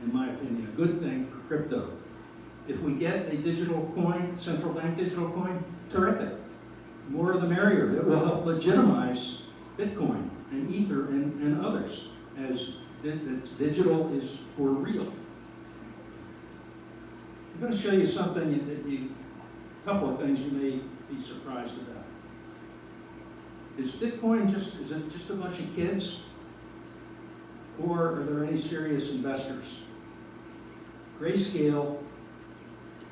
in my opinion, a good thing for crypto. If we get a digital coin, central bank digital coin, terrific. More the merrier. It will help legitimize Bitcoin and Ether and others, as digital is for real. I'm going to show you something, a couple of things you may be surprised about. Is Bitcoin is it just a bunch of kids? Or are there any serious investors? Grayscale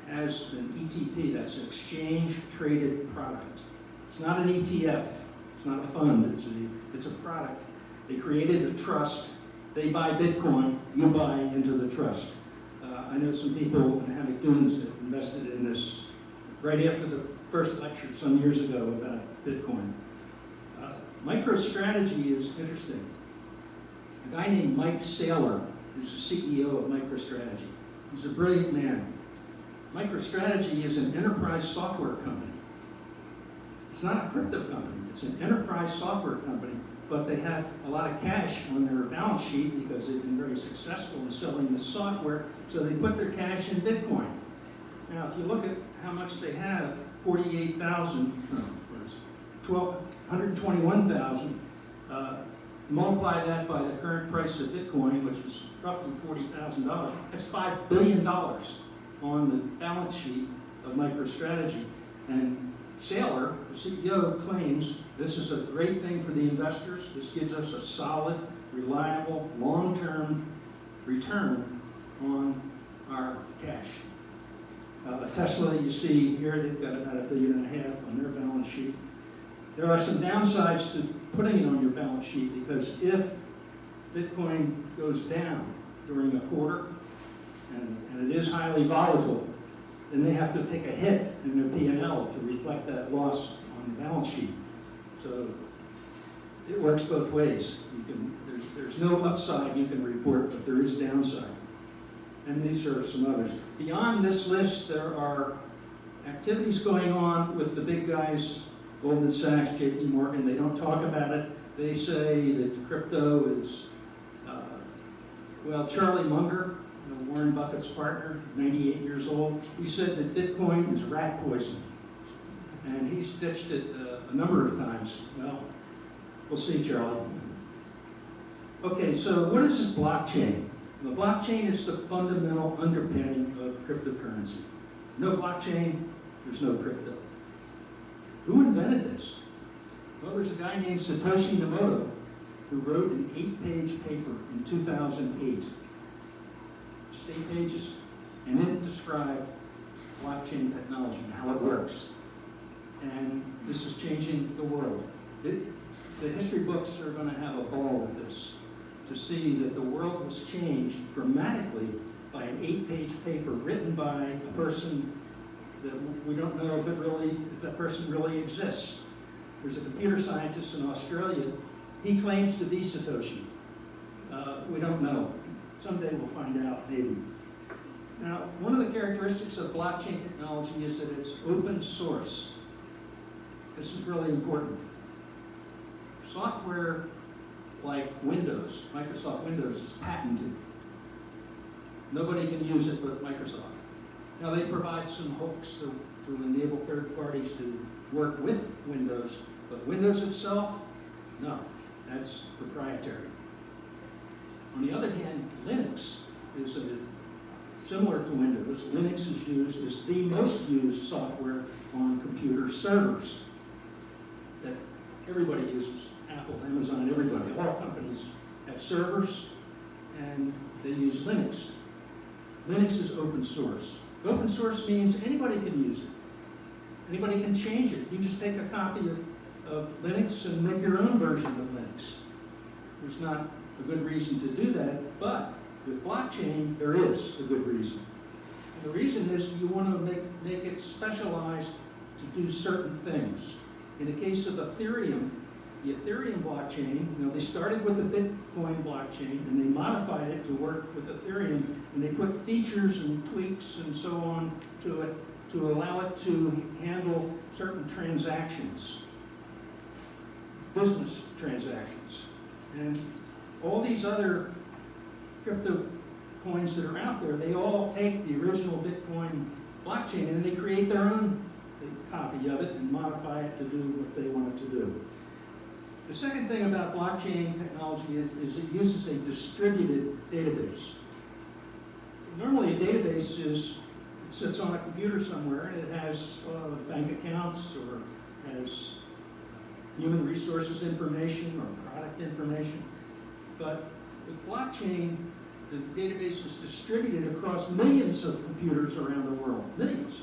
has an ETP, that's an exchange-traded product. It's not an ETF, it's not a fund, it's a product. They created a trust, they buy Bitcoin, you buy into the trust. I know some people in Hammock that invested in this right after the first lecture some years ago about Bitcoin. Microstrategy is interesting. A guy named Mike Saylor is the CEO of Microstrategy. He's a brilliant man. Microstrategy is an enterprise software company. It's not a crypto company, it's an enterprise software company, but they have a lot of cash on their balance sheet because they've been very successful in selling this software, so they put their cash in Bitcoin. Now, if you look at how much they have, 48,000, no, what is it? 121,000, multiply that by the current price of Bitcoin, which is roughly $40,000, that's $5 billion on the balance sheet of MicroStrategy. And Saylor, the CEO, claims this is a great thing for the investors. This gives us a solid, reliable, long-term return on our cash. Tesla, you see here, they've got about $1.5 billion on their balance sheet. There are some downsides to putting it on your balance sheet, because if Bitcoin goes down during a quarter, and it is highly volatile, then they have to take a hit in their P&L to reflect that loss on the balance sheet. So it works both ways. There's no upside you can report, but there is downside. And these are some others. Beyond this list, there are activities going on with the big guys, Goldman Sachs, JP Morgan. They don't talk about it. They say that crypto is, well, Charlie Munger, Warren Buffett's partner, 98 years old, he said that Bitcoin is rat poison. And he's ditched it a number of times. Well, we'll see, Charlie. Okay, so what is this blockchain? The blockchain is the fundamental underpinning of cryptocurrency. No blockchain, there's no crypto. Who invented this? Well, there's a guy named Satoshi Nakamoto who wrote an 8-page paper in 2008. Just 8 pages, and it described blockchain technology and how it works. And this is changing the world. The history books are going to have a ball with this, to see that the world was changed dramatically by an 8-page paper written by a person that we don't know if that person really exists. There's a computer scientist in Australia. He claims to be Satoshi. We don't know. Someday we'll find out, maybe. Now, one of the characteristics of blockchain technology is that it's open source. This is really important. Software like Windows, Microsoft Windows, is patented. Nobody can use it but Microsoft. Now, they provide some hooks to enable third parties to work with Windows, but Windows itself, no, that's proprietary. On the other hand, Linux is similar to Windows. Linux is the most used software on computer servers that everybody uses. Apple, Amazon, everybody, all companies have servers, and they use Linux. Linux is open source. Open source means anybody can use it. Anybody can change it. You just take a copy of Linux and make your own version of Linux. There's not a good reason to do that, but with blockchain, there is a good reason. And the reason is you want to make it specialized to do certain things. In the case of Ethereum, the Ethereum blockchain, they started with the Bitcoin blockchain and they modified it to work with Ethereum, and they put features and tweaks and so on to it to allow it to handle certain transactions, business transactions. And all these other crypto coins that are out there, they all take the original Bitcoin blockchain and they create their own copy of it and modify it to do what they want it to do. The second thing about blockchain technology is it uses a distributed database. Normally a database it sits on a computer somewhere and it has bank accounts or has human resources information or product information. But with blockchain, the database is distributed across millions of computers around the world, millions.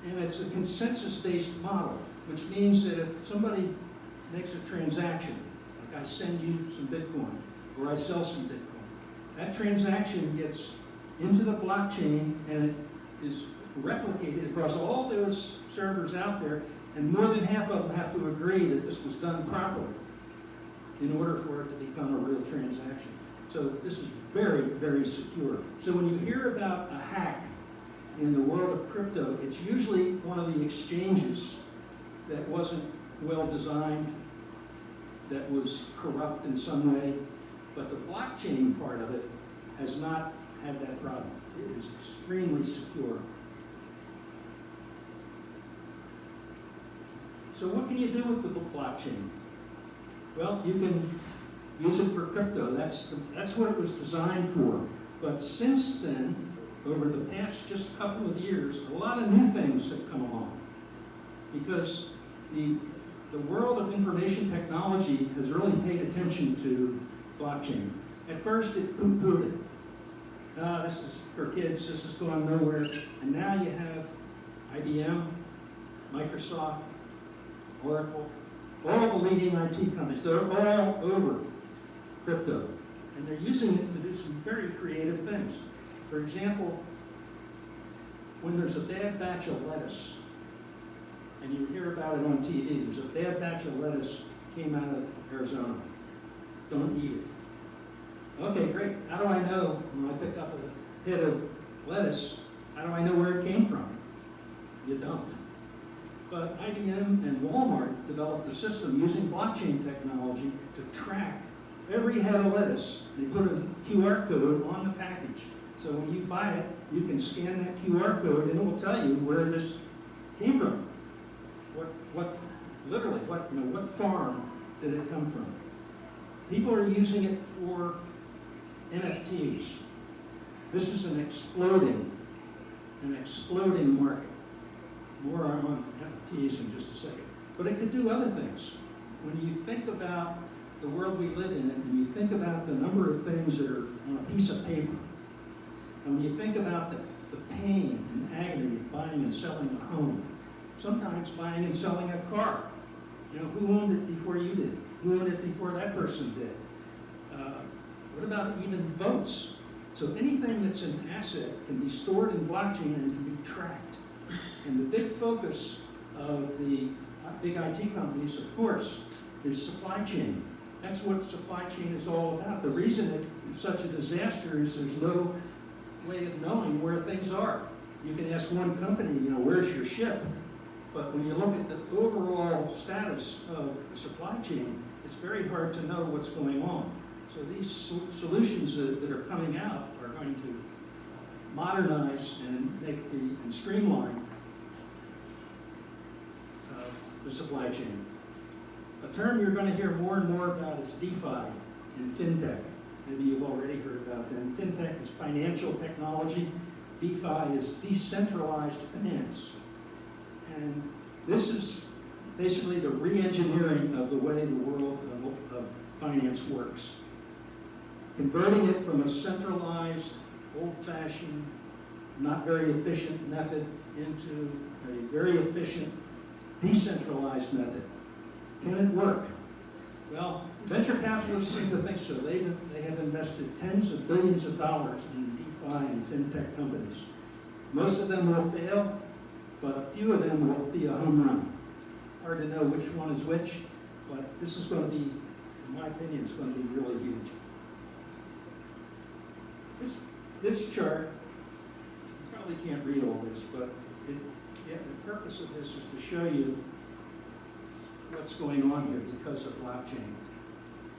And it's a consensus-based model, which means that if somebody makes a transaction, like I send you some Bitcoin, or I sell some Bitcoin, that transaction gets into the blockchain and it is replicated across all those servers out there, and more than half of them have to agree that this was done properly in order for it to become a real transaction. So this is very, very secure. So when you hear about a hack in the world of crypto, it's usually one of the exchanges that wasn't well designed, that was corrupt in some way, but the blockchain part of it has not had that problem. It is extremely secure. So what can you do with the blockchain? Well, you can use it for crypto. That's what it was designed for. But since then, over the past just couple of years, a lot of new things have come along. Because the world of information technology has really paid attention to blockchain. At first, it poo-pooed it. This is for kids, this is going nowhere. And now you have IBM, Microsoft, Oracle, all the leading IT companies. They're all over crypto. And they're using it to do some very creative things. For example, when there's a bad batch of lettuce, and you hear about it on TV, there's a bad batch of lettuce came out of Arizona. Don't eat it. Okay, great. How do I know when I pick up a head of lettuce, how do I know where it came from? You don't. But IBM and Walmart developed a system using blockchain technology to track every head of lettuce. They put a QR code on the package. So when you buy it, you can scan that QR code and it will tell you where this came from. What farm did it come from? People are using it for NFTs. This is an exploding market. More on NFTs in just a second. But it could do other things. When you think about the world we live in, and you think about the number of things that are on a piece of paper, and when you think about the pain and agony of buying and selling a home, sometimes buying and selling a car. You know, who owned it before you did? Who owned it before that person did? What about even votes? So anything that's an asset can be stored in blockchain and can be tracked. And the big focus of the big IT companies, of course, is supply chain. That's what supply chain is all about. The reason it's such a disaster is there's no way of knowing where things are. You can ask one company, you know, where's your ship? But when you look at the overall status of the supply chain, it's very hard to know what's going on. So these solutions that are coming out are going to modernize and streamline the supply chain. A term you're going to hear more and more about is DeFi and FinTech. Maybe you've already heard about that. FinTech is financial technology. DeFi is decentralized finance. And this is basically the re-engineering of the way the world of finance works. Converting it from a centralized, old-fashioned, not very efficient method into a very efficient, decentralized method. Can it work? Well, venture capitalists seem to think so. They have invested tens of billions of dollars in DeFi and FinTech companies. Most of them will fail, but a few of them will be a home run. Hard to know which one is which, but this is going to be, in my opinion, it's going to be really huge. This chart, you probably can't read all this, but the purpose of this is to show you what's going on here because of blockchain.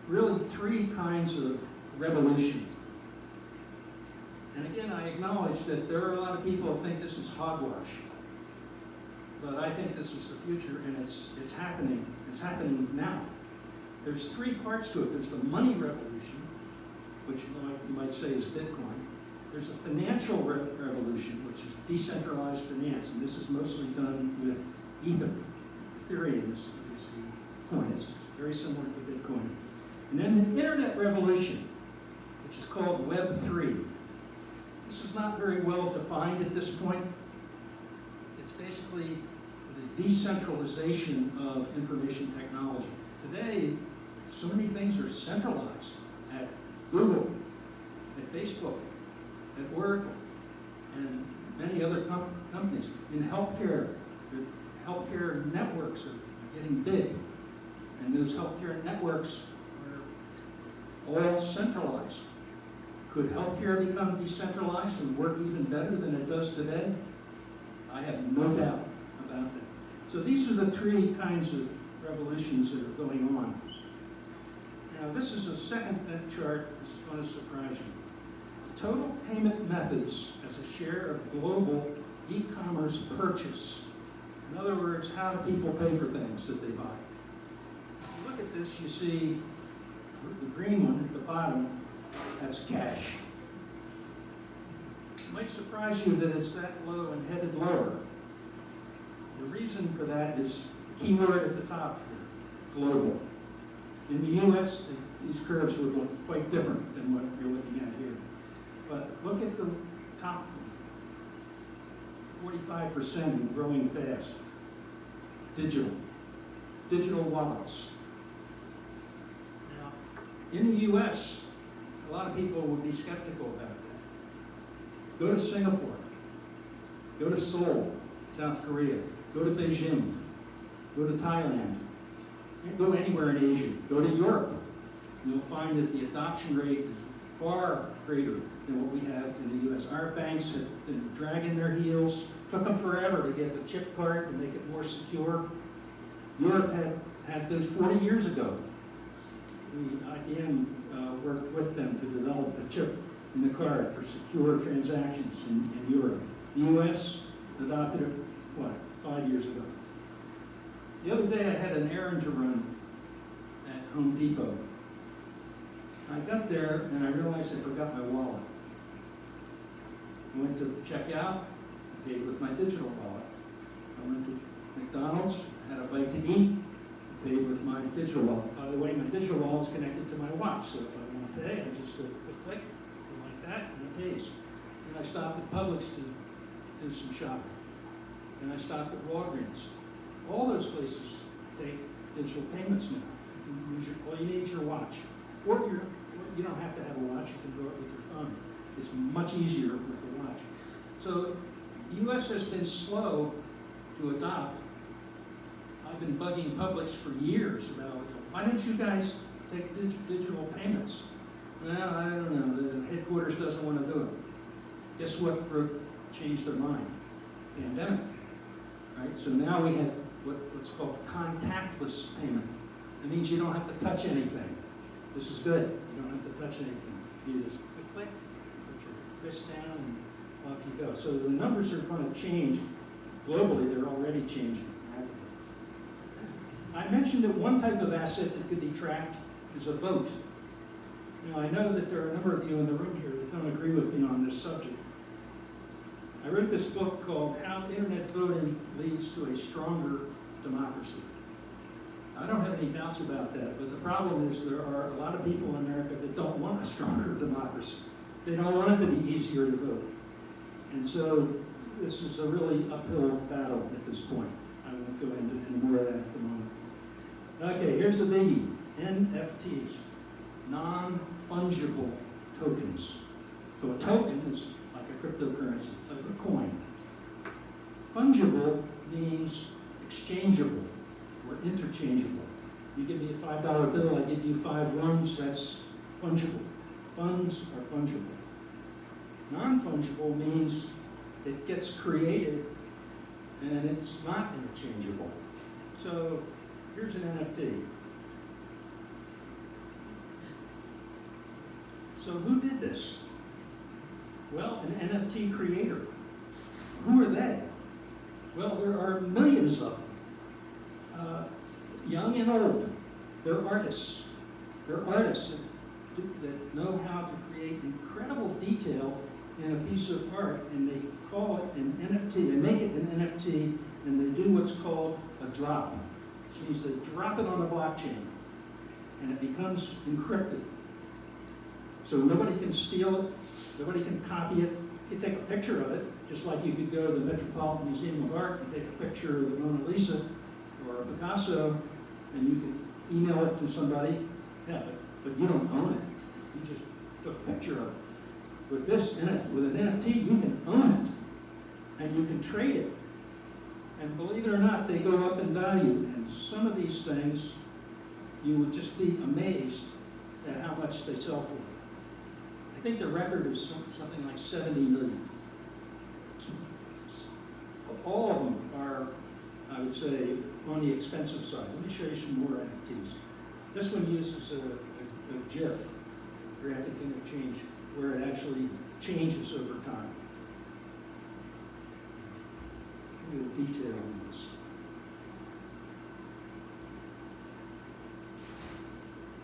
Really three kinds of revolution. And again, I acknowledge that there are a lot of people who think this is hogwash. But I think this is the future, and it's happening. It's happening now. There's three parts to it. There's the money revolution, which you might say is Bitcoin. There's a financial revolution, which is decentralized finance, and this is mostly done with Ether. Ethereum is the coin. It's very similar to Bitcoin. And then the internet revolution, which is called Web 3. This is not very well defined at this point. It's basically the decentralization of information technology. Today, so many things are centralized at Google, at Facebook, at Oracle, and many other companies. In healthcare, the healthcare networks are getting big, and those healthcare networks are all centralized. Could healthcare become decentralized and work even better than it does today? I have no doubt about that. So these are the three kinds of revolutions that are going on. Now this is a second chart that's going to surprise you. Total payment methods as a share of global e-commerce purchase In other words, how do people pay for things that they buy? If you look at this, you see the green one at the bottom, that's cash. It might surprise you that it's that low and headed lower. The reason for that is the key word at the top here, global. In the US, these curves would look quite different than what you're looking at here. But look at the top one, 45% and growing fast. Digital wallets. Now, in the US, a lot of people would be skeptical about that. Go to Singapore, go to Seoul, South Korea, go to Beijing, go to Thailand, go anywhere in Asia, go to Europe. You'll find that the adoption rate is far greater than what we have in the US. Our banks have been dragging their heels. Took them forever to get the chip card to make it more secure. Europe had those 40 years ago. IBM worked with them to develop the chip in the card for secure transactions in Europe. The US adopted it, 5 years ago. The other day I had an errand to run at Home Depot. I got there and I realized I forgot my wallet. I went to check out, paid with my digital wallet. I went to McDonald's, had a bite to eat, paid with my digital wallet. By the way, my digital wallet's connected to my watch, so if I want to pay, I just do a click, like that, and it pays. And I stopped at Publix to do some shopping. And I stopped at Walgreens. All those places take digital payments now. All you need is your watch. Or you don't have to have a watch, you can do it with your phone. It's much easier with the watch. So the US has been slow to adopt. I've been bugging Publix for years about, why don't you guys take digital payments? Well, I don't know, the headquarters doesn't want to do it. Guess what changed their mind? Pandemic, right? So now we have what's called contactless payment. It means you don't have to touch anything. This is good. You don't have to touch anything. You just click, put your wrist down, and off you go. So the numbers are going to change. Globally, they're already changing. I mentioned that one type of asset that could be tracked is a vote. Now, I know that there are a number of you in the room here that don't agree with me on this subject. I wrote this book called How Internet Voting Leads to a Stronger Democracy. I don't have any doubts about that, but the problem is there are a lot of people in America that don't want a stronger democracy. They don't want it to be easier to vote. And so this is a really uphill battle at this point. I won't go into any more of that at the moment. Okay, here's the biggie. NFTs, non-fungible tokens. So a token is like a cryptocurrency, like a coin. Fungible means exchangeable or interchangeable. You give me a $5 bill, I give you 5 ones, that's fungible. Funds are fungible. Non-fungible means it gets created and it's not interchangeable. So here's an NFT. So who did this? Well, an Nft Creator. Who are they? Well, there are millions of them. Young and old. They're artists. They're artists that know how to create incredible detail in a piece of art, and they call it an NFT. They make it an NFT, and they do what's called a drop, which means they drop it on a blockchain, and it becomes encrypted. So nobody can steal it, nobody can copy it. You can take a picture of it, just like you could go to the Metropolitan Museum of Art and take a picture of the Mona Lisa or a Picasso, and you can email it to somebody. Yeah, but you don't own it. You just took a picture of it. With an NFT, you can own it, and you can trade it. And believe it or not, they go up in value. And some of these things, you would just be amazed at how much they sell for. I think the record is something like 70 million. All of them are, I would say, on the expensive side. Let me show you some more NFTs. This one uses a GIF, graphic interchange, where it actually changes over time. Look at the detail on this.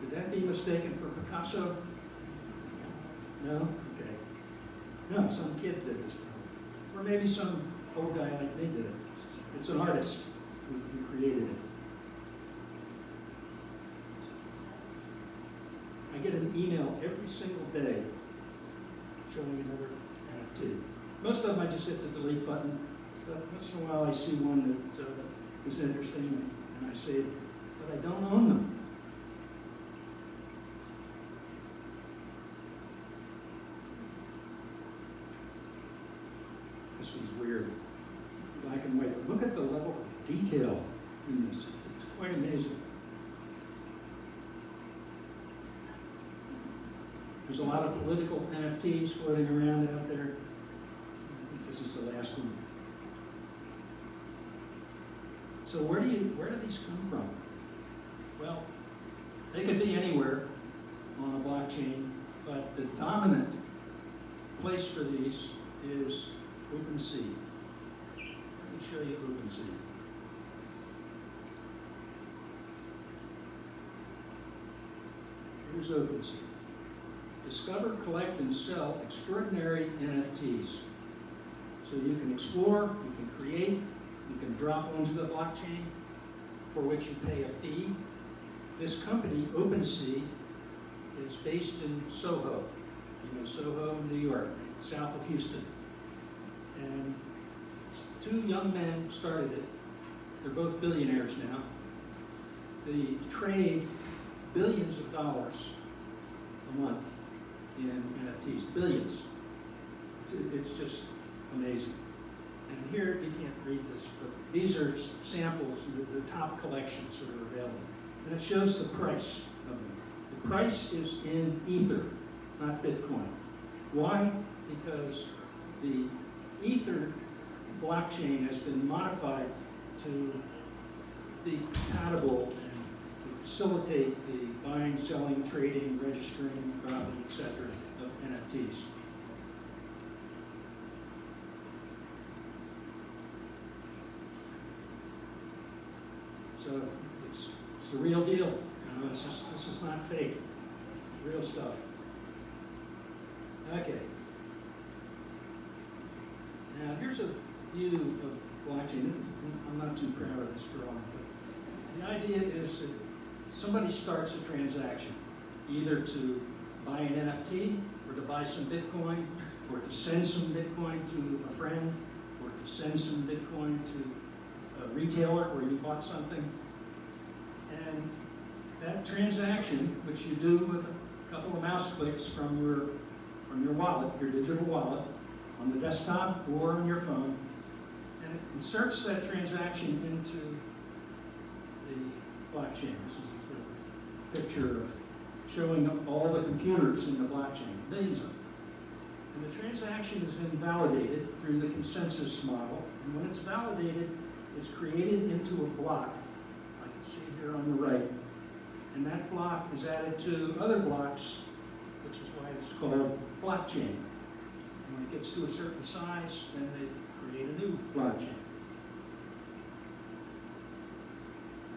Could that be mistaken for Picasso? No? Okay. No, some kid did this. Or maybe some old guy like me did it. It's an artist who created it. I get an email every single day showing another NFT. Most of them I just hit the delete button, but once in a while I see one that is interesting and I save it, but I don't own them. This one's weird, black and white. Look at the level of detail in this. It's quite amazing. There's a lot of political NFTs floating around out there. I think this is the last one. So where do these come from? Well, they could be anywhere on a blockchain, but the dominant place for these is OpenSea. Let me show you OpenSea. Here's OpenSea. Discover, collect, and sell extraordinary NFTs. So you can explore, you can create, you can drop onto the blockchain, for which you pay a fee. This company, OpenSea, is based in Soho. You know Soho, New York, south of Houston. And two young men started it. They're both billionaires now. They trade billions of dollars a month in NFTs, billions. It's just amazing. And here, you can't read this, but these are samples of the top collections that are available. And it shows the price of them. The price is in Ether, not Bitcoin. Why? Because the Ether blockchain has been modified to be compatible and to facilitate the buying, selling, trading, registering, dropping, etc. of NFTs. So it's the real deal. You know, this is not fake. Real stuff. Okay. Now here's a view of blockchain. I'm not too proud of this drawing, but the idea is that somebody starts a transaction, either to buy an NFT, or to buy some Bitcoin, or to send some Bitcoin to a friend, or to send some Bitcoin to a retailer where you bought something. And that transaction, which you do with a couple of mouse clicks from your wallet, your digital wallet, on the desktop or on your phone, and it inserts that transaction into the blockchain. This is a sort of picture of showing up all the computers in the blockchain, millions of them. And the transaction is then validated through the consensus model. And when it's validated, it's created into a block, like you see here on the right. And that block is added to other blocks, which is why it's called blockchain. And when it gets to a certain size, then they create a new blockchain.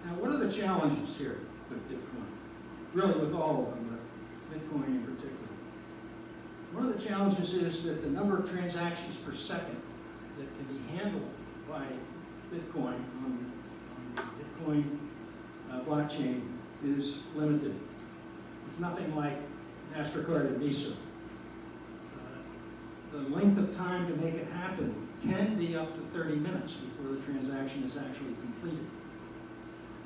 Now, what are the challenges here with Bitcoin? Really with all of them, but Bitcoin in particular. One of the challenges is that the number of transactions per second that can be handled by Bitcoin on the Bitcoin blockchain is limited. It's nothing like MasterCard and Visa. The length of time to make it happen can be up to 30 minutes before the transaction is actually completed.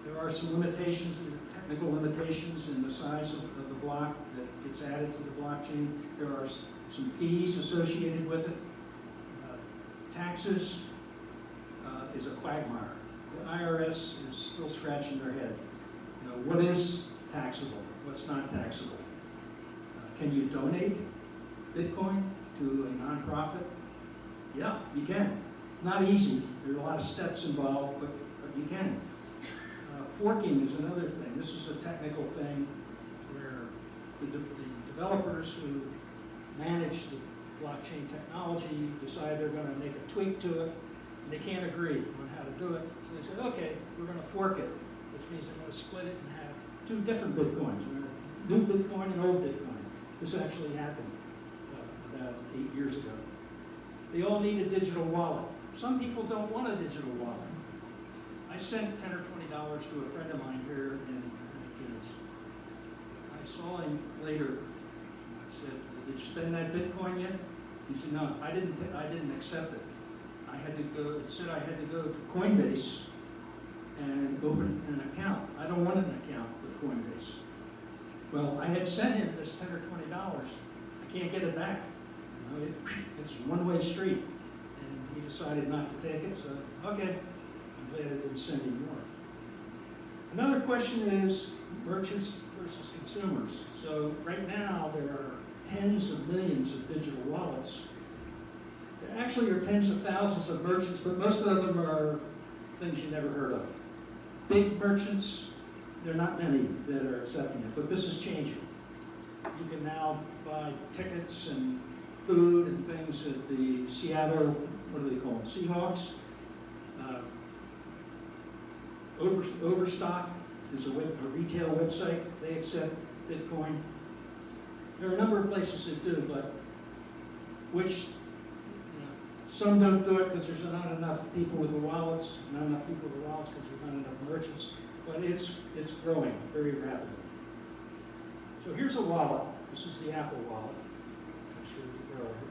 There are some limitations, technical limitations in the size of the block that gets added to the blockchain. There are some fees associated with it. Taxes is a quagmire. The IRS is still scratching their head. You know, what is taxable? What's not taxable? Can you donate Bitcoin to a nonprofit? Yeah, you can. It's not easy. There are a lot of steps involved, but you can. Forking is another thing. This is a technical thing where the developers who manage the blockchain technology decide they're going to make a tweak to it, and they can't agree on how to do it. So they say, okay, we're going to fork it, which means they're going to split it and have two different Bitcoins. We're going to new Bitcoin and old Bitcoin. This actually happened about 8 years ago. They all need a digital wallet. Some people don't want a digital wallet. I sent $10 or $20 to a friend of mine here in Phoenix. I saw him later. I said, "Did you spend that Bitcoin yet?" He said, "No, I didn't accept it. I had to go. It said I had to go to Coinbase and open an account. I don't want an account with Coinbase." Well, I had sent him this $10 or $20. I can't get it back. You know, it's a one-way street, and he decided not to take it. So okay, I'm glad I didn't send him more. Another question is merchants versus consumers. So right now there are tens of millions of digital wallets. There actually are tens of thousands of merchants, but most of them are things you never heard of. Big merchants, there are not many that are accepting it, but this is changing. You can now buy tickets and food and things at the Seattle, what do they call them, Seahawks. Overstock is a retail website. They accept Bitcoin. There are a number of places that do, but some don't do it because there's not enough people with the wallets, not enough people with the wallets because there's not enough merchants, but it's growing very rapidly. So here's a wallet. This is the Apple wallet. I showed you earlier.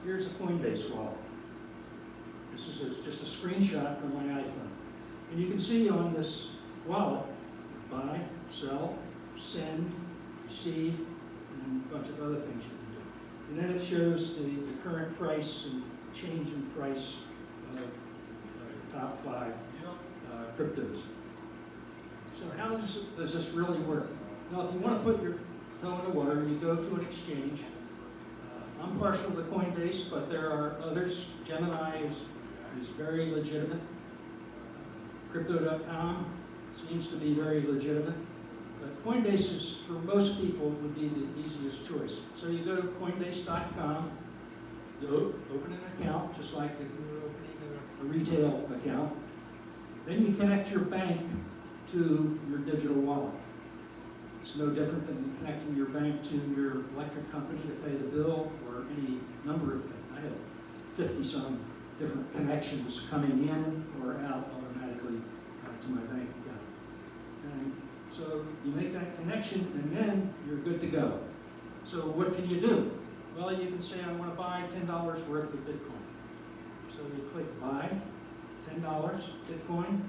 Here's a Coinbase wallet. This is just a screenshot from my iPhone. And you can see on this wallet, buy, sell, send, receive, and a bunch of other things you can do. And then it shows the current price and change in price of top 5 cryptos. So how does this really work? Now, if you want to put your toe in the water, you go to an exchange. I'm partial to Coinbase, but there are others. Gemini is very legitimate. Crypto.com seems to be very legitimate. But Coinbase is, for most people, would be the easiest choice. So you go to Coinbase.com, you open an account, just like if you were opening a retail account. Then you connect your bank to your digital wallet. It's no different than connecting your bank to your electric company to pay the bill or any number of things. I have 50-some different connections coming in or out automatically to my bank account. And so you make that connection and then you're good to go. So what can you do? Well, you can say, I want to buy $10 worth of Bitcoin. So you click buy, $10 Bitcoin,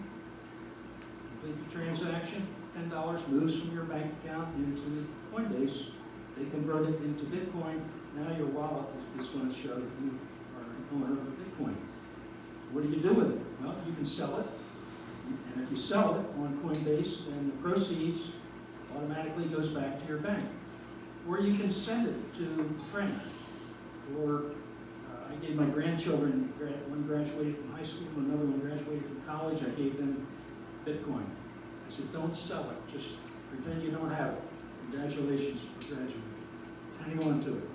complete the transaction. $10 moves from your bank account into Coinbase. They convert it into Bitcoin. Now your wallet is going to show that you are an owner of a Bitcoin. What do you do with it? Well, you can sell it. And if you sell it on Coinbase, then the proceeds automatically goes back to your bank. Or you can send it to a friend. Or I gave my grandchildren, one graduated from high school, another one graduated from college, I gave them Bitcoin. I said, don't sell it, just pretend you don't have it. Congratulations for graduating. Hang on to it.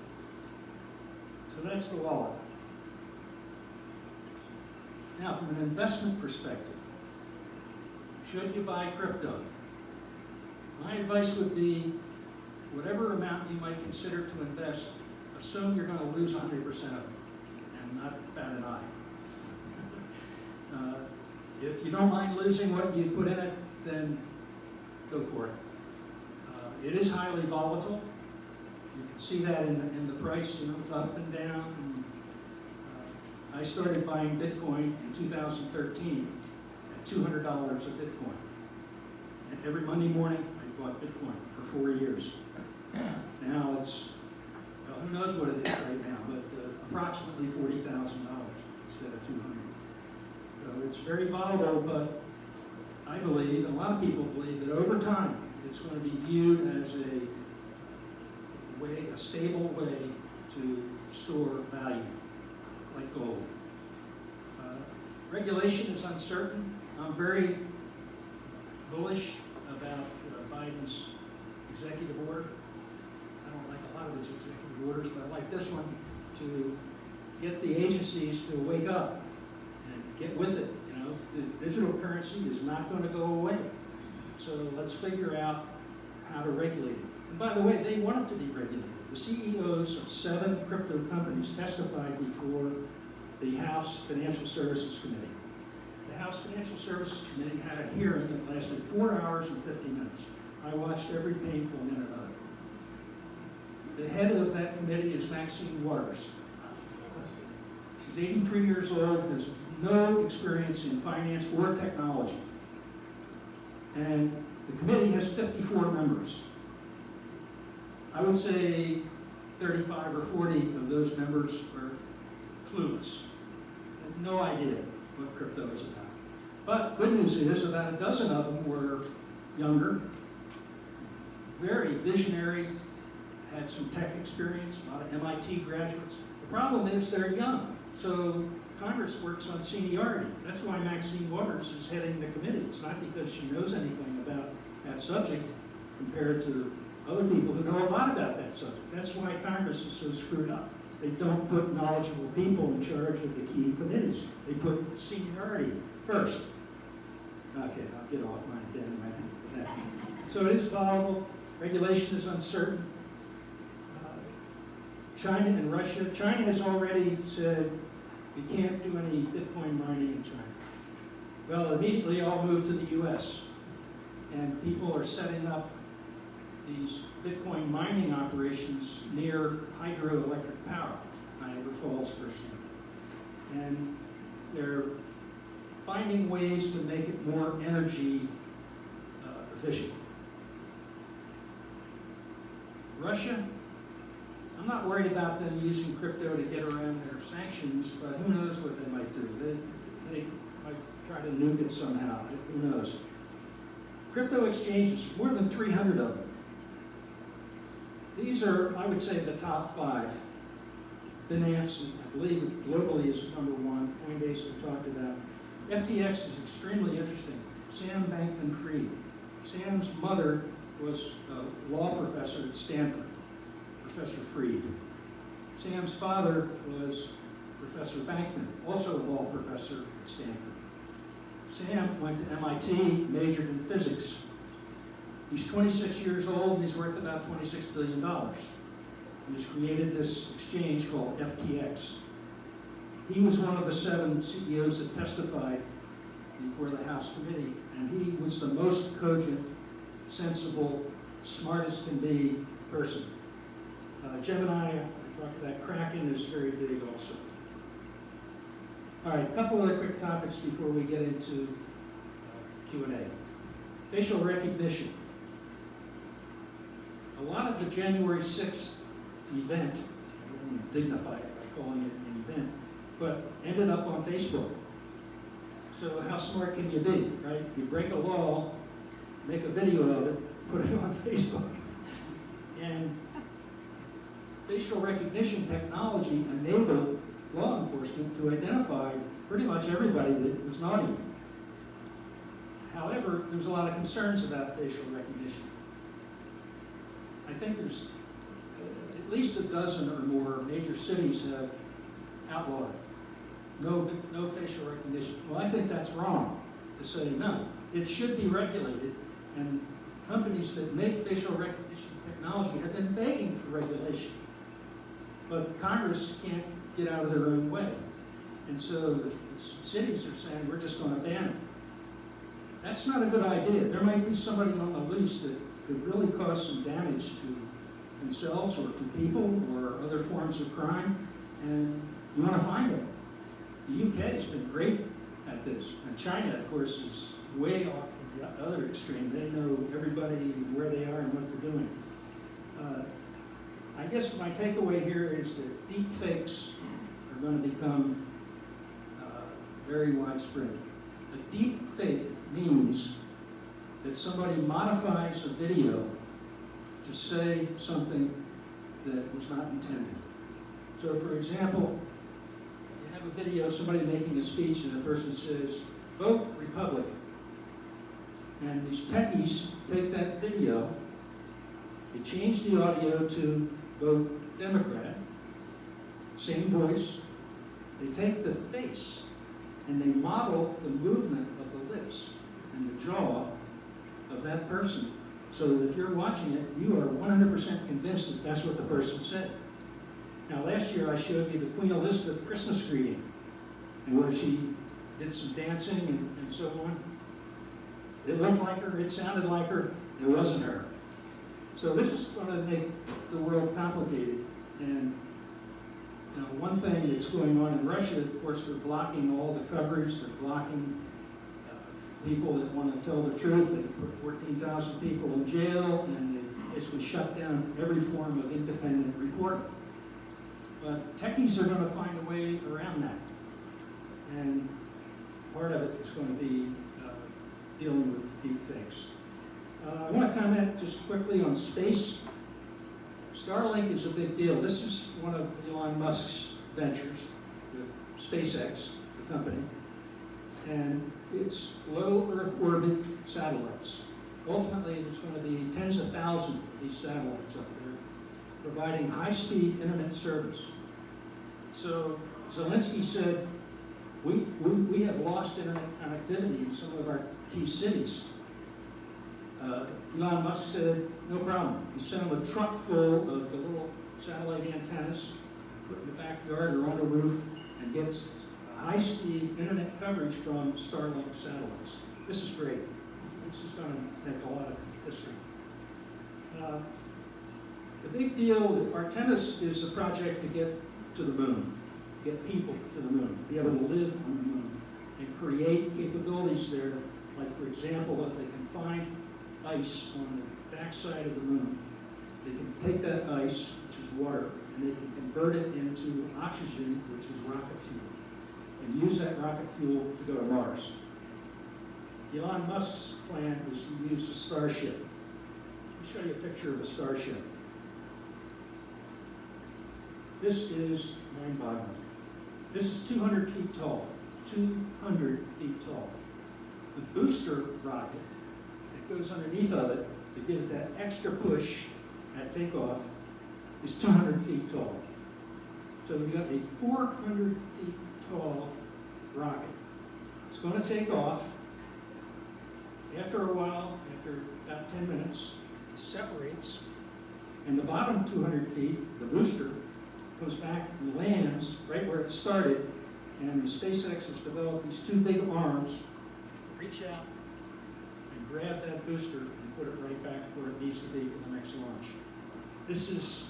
So that's the wallet. Now, from an investment perspective, should you buy crypto? My advice would be, whatever amount you might consider to invest, assume you're going to lose 100% of it, and not bat an eye. If you don't mind losing what you put in it, then go for it. It is highly volatile. You can see that in the price, it's up and down. And, I started buying Bitcoin in 2013 at $200 a Bitcoin. And every Monday morning, I bought Bitcoin for 4 years. Now it's, well, who knows what it is right now, but approximately $40,000 instead of $200. So it's very volatile, but I believe, and a lot of people believe, that over time, it's going to be viewed as a stable way to store value, like gold. Regulation is uncertain. I'm very bullish about Biden's executive order. I don't like a lot of his executive orders, but I like this one to get the agencies to wake up and get with it. The digital currency is not going to go away. So let's figure out how to regulate it. And by the way, they want it to be regulated. The CEOs of 7 crypto companies testified before the House Financial Services Committee. The House Financial Services Committee had a hearing that lasted 4 hours and 50 minutes. I watched every painful minute of it. The head of that committee is Maxine Waters. She's 83 years old, has no experience in finance or technology. And the committee has 54 members. I would say 35 or 40 of those members are clueless. Have no idea what crypto is about. But good news is about a dozen of them were younger, very visionary, had some tech experience, a lot of MIT graduates. The problem is they're young, so Congress works on seniority. That's why Maxine Waters is heading the committee. It's not because she knows anything about that subject compared to other people who know a lot about that subject. That's why Congress is so screwed up. They don't put knowledgeable people in charge of the key committees. They put seniority first. Okay, I'll get off my again with that. So it is volatile. Regulation is uncertain. China and Russia. China has already said we can't do any Bitcoin mining in China. Well, immediately all moved to the US. And people are setting up these Bitcoin mining operations near hydroelectric power, Niagara Falls, for example. And they're finding ways to make it more energy efficient. Russia, I'm not worried about them using crypto to get around their sanctions, but who knows what they might do. They might try to nuke it somehow, who knows. Crypto exchanges, there's more than 300 of them. These are, I would say, the top 5. Binance, I believe, globally is number 1. Coinbase, we talked about. FTX is extremely interesting. Sam Bankman-Fried. Sam's mother was a law professor at Stanford, Professor Fried. Sam's father was Professor Bankman, also a law professor at Stanford. Sam went to MIT, majored in physics. He's 26 years old, and he's worth about $26 billion. He's created this exchange called FTX. He was one of the 7 CEOs that testified before the House committee, and he was the most cogent, sensible, smart as can be person. Gemini, I talked about Kraken, is very big also. All right, a couple other quick topics before we get into Q&A. Facial recognition. A lot of the January 6th event, I wouldn't dignify it by calling it an event, but ended up on Facebook. So how smart can you be, right? You break a law, make a video of it, put it on Facebook. And facial recognition technology enabled law enforcement to identify pretty much everybody that was naughty. However, there's a lot of concerns about facial recognition. I think there's at least a dozen or more major cities have outlawed it. No facial recognition. Well, I think that's wrong to say no. It should be regulated, and companies that make facial recognition technology have been begging for regulation. But Congress can't get out of their own way. And so the cities are saying, we're just going to ban it. That's not a good idea. There might be somebody on the loose that could really cause some damage to themselves or to people or other forms of crime, and you want to find them. The UK has been great at this. And China, of course, is way off from the other extreme. They know everybody, where they are, and what they're doing. I guess my takeaway here is that deep fakes are going to become very widespread. A deep fake means that somebody modifies a video to say something that was not intended. So for example, you have a video of somebody making a speech and the person says, vote Republican. And these techies take that video, they change the audio to vote Democrat, same voice. They take the face and they model the movement of the lips and the jaw of that person so that if you're watching it, you are 100% convinced that that's what the person said. Now, last year I showed you the Queen Elizabeth Christmas greeting, and where she did some dancing and so on. It looked like her, it sounded like her, it wasn't her. So this is going to make the world complicated. And you know, one thing that's going on in Russia, of course, they're blocking all the coverage, they're blocking people that want to tell the truth. They put 14,000 people in jail, and they basically shut down every form of independent reporting. But techies are going to find a way around that. And part of it is going to be dealing with deep fakes. I want to comment just quickly on space. Starlink is a big deal. This is one of Elon Musk's ventures with SpaceX, the company. And it's low Earth orbit satellites. Ultimately, there's going to be tens of thousands of these satellites up there providing high-speed internet service. So Zelensky said, we have lost internet connectivity in some of our key cities. Elon Musk said, no problem. He sent him a truck full of the little satellite antennas, put in the backyard or on a roof, and gets high-speed internet coverage from Starlink satellites. This is great. This is going to make a lot of history. The big deal, Artemis is a project to get to the moon, get people to the moon, be able to live on the moon, and create capabilities there. Like, for example, if they can find ice on the backside of the moon, they can take that ice, which is water, and they can convert it into oxygen, which is rocket fuel, and use that rocket fuel to go to Mars. Elon Musk's plan is to use a starship. Let me show you a picture of a starship. This is mind-boggling. This is 200 feet tall. 200 feet tall. The booster rocket that goes underneath of it to give it that extra push at takeoff is 200 feet tall. So we've got a 400 feet tall rocket. It's going to take off. After a while, after about 10 minutes, it separates, and the bottom 200 feet, the booster, goes back and lands right where it started, and the SpaceX has developed these two big arms, reach out and grab that booster and put it right back where it needs to be for the next launch. This is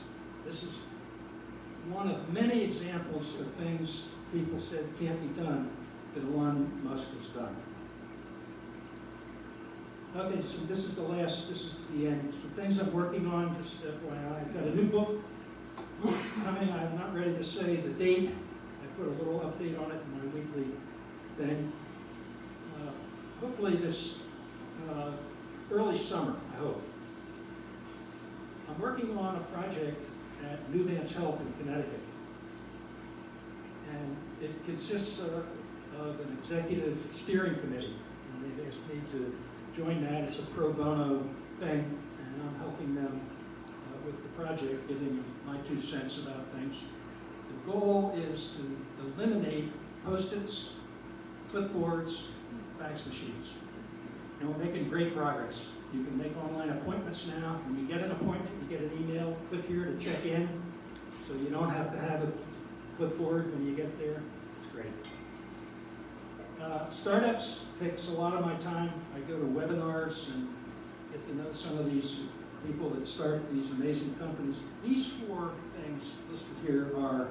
one of many examples of things people said can't be done that Elon Musk has done. Okay, so this is the end. Some things I'm working on, just FYI. I've got a new book coming. I'm not ready to say the date. I put a little update on it in my weekly thing. Hopefully this early summer, I hope. I'm working on a project at Nuvance Health in Connecticut. And it consists of an executive steering committee. And they've asked me to join that. It's a pro bono thing, and I'm helping them with the project, giving my 2 cents about things. The goal is to eliminate Post-its, clipboards, fax machines. And we're making great progress. You can make online appointments now. When you get an appointment, you get an email, click here to check in, so you don't have to have a clipboard when you get there. It's great. Startups takes a lot of my time. I go to webinars and get to know some of these people that start these amazing companies. These 4 things listed here are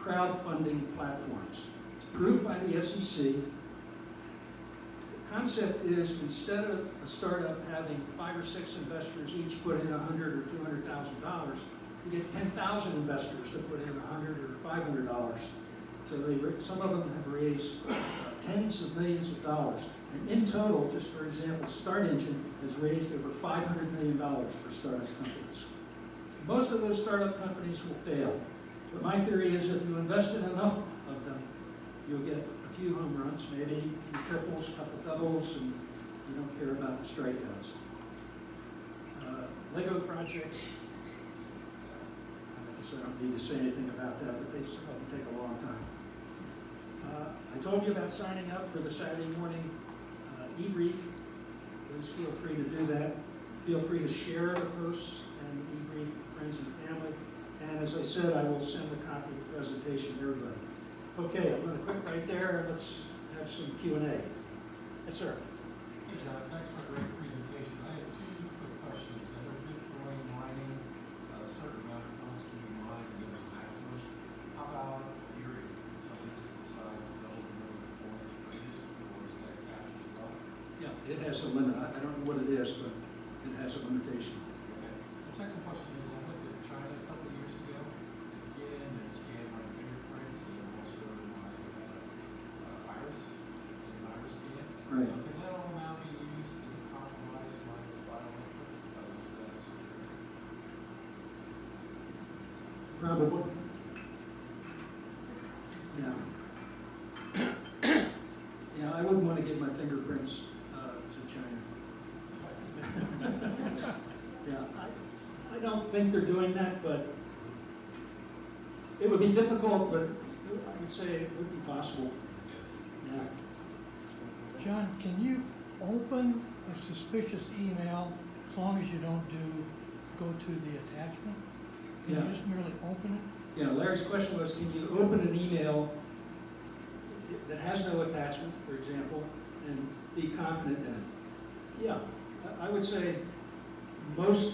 crowdfunding platforms. It's approved by the SEC. The concept is, instead of a startup having 5 or 6 investors each put in $100,000 or $200,000, you get 10,000 investors to put in $100 or $500. So some of them have raised tens of millions of dollars. And in total, just for example, Start Engine has raised over $500 million for startup companies. Most of those startup companies will fail. But my theory is if you invest in enough of them, you'll get a few home runs, maybe a few triples, a couple doubles, and you don't care about the strikeouts. Lego projects, I guess I don't need to say anything about that, but some of them take a long time. I told you about signing up for the Saturday morning e-brief. Please feel free to do that. Feel free to share the posts and debrief with friends and family. And as I said, I will send a copy of the presentation to everybody. Okay, I'm going to click right there and let's have some Q&A. Yes, sir. Hey, John, thanks for a great presentation. I have two quick questions. I know Bitcoin mining, a certain amount of funds can be mined and there's a maximum. How about Ethereum? Can somebody just decide to build more coins for this, or is that capped as well? Yeah, it has a limit. I don't know what it is, but it has a limitation. Okay. The second question is, I went to China a couple of years ago again and scanned my fingerprints and also my iris and iris scan. Right. So can that all now be used to compromise my biometrics? Is that secure? Probably. Yeah. Yeah, I wouldn't want to give my fingerprints to China. Yeah, I don't think they're doing that, but it would be difficult, but I would say it would be possible. Yeah. John, can you open a suspicious email as long as you don't go to the attachment? Can Yeah. you just merely open it? Yeah, Larry's question was, can you open an email that has no attachment, for example, and be confident in it? Yeah, I would say most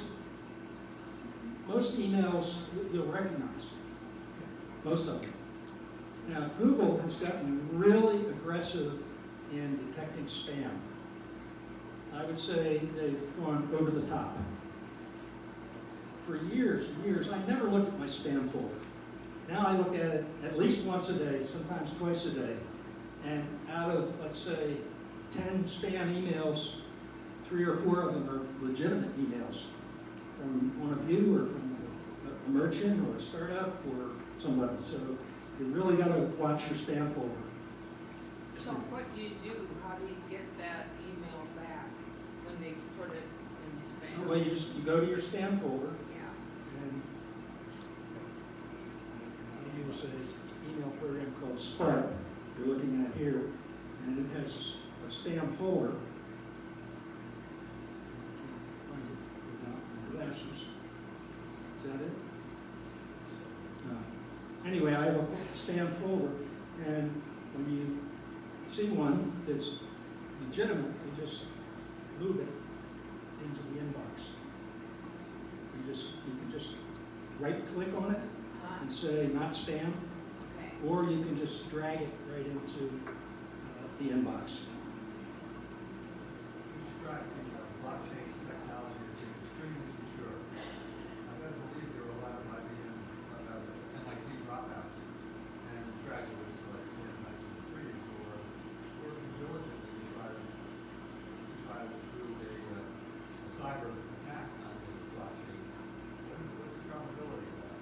emails you'll recognize, most of them. Now, Google has gotten really aggressive in detecting spam. I would say they've gone over the top. For years and years, I never looked at my spam folder. Now I look at it at least once a day, sometimes twice a day. And out of, let's say, 10 spam emails, 3 or 4 of them are legitimate emails from one of you or from a merchant or a startup or somebody. So you really got to watch your spam folder. So what do you do? How do you get that email back when they put it in the spam? Well, you go to your spam folder Yeah. and you use an email program called Spark. You're looking at here, and it has a spam folder. Find it without my glasses. Is that it? No. Anyway, I have a spam folder, and when you see one that's legitimate, you just move it into the inbox. You can just right-click on it and say not spam, Okay. or you can just drag it right into the inbox. You described the blockchain technology as being extremely secure. I gotta believe there are a lot of IBM, MIT dropouts and graduates like Sam mentioned, free who are working diligently to try to do a cyber attack on this blockchain. What's the probability of that?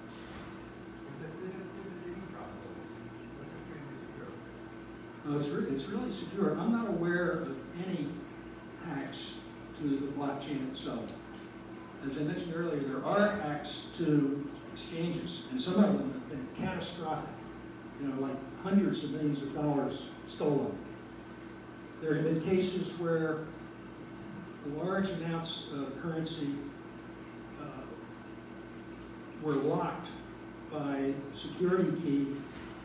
Is it any probability? What's extremely secure? It's really secure. I'm not aware of any hacks to the blockchain itself. As I mentioned earlier, there are hacks to exchanges, and some of them have been catastrophic. Like hundreds of millions of dollars stolen. There have been cases where large amounts of currency were locked by security key,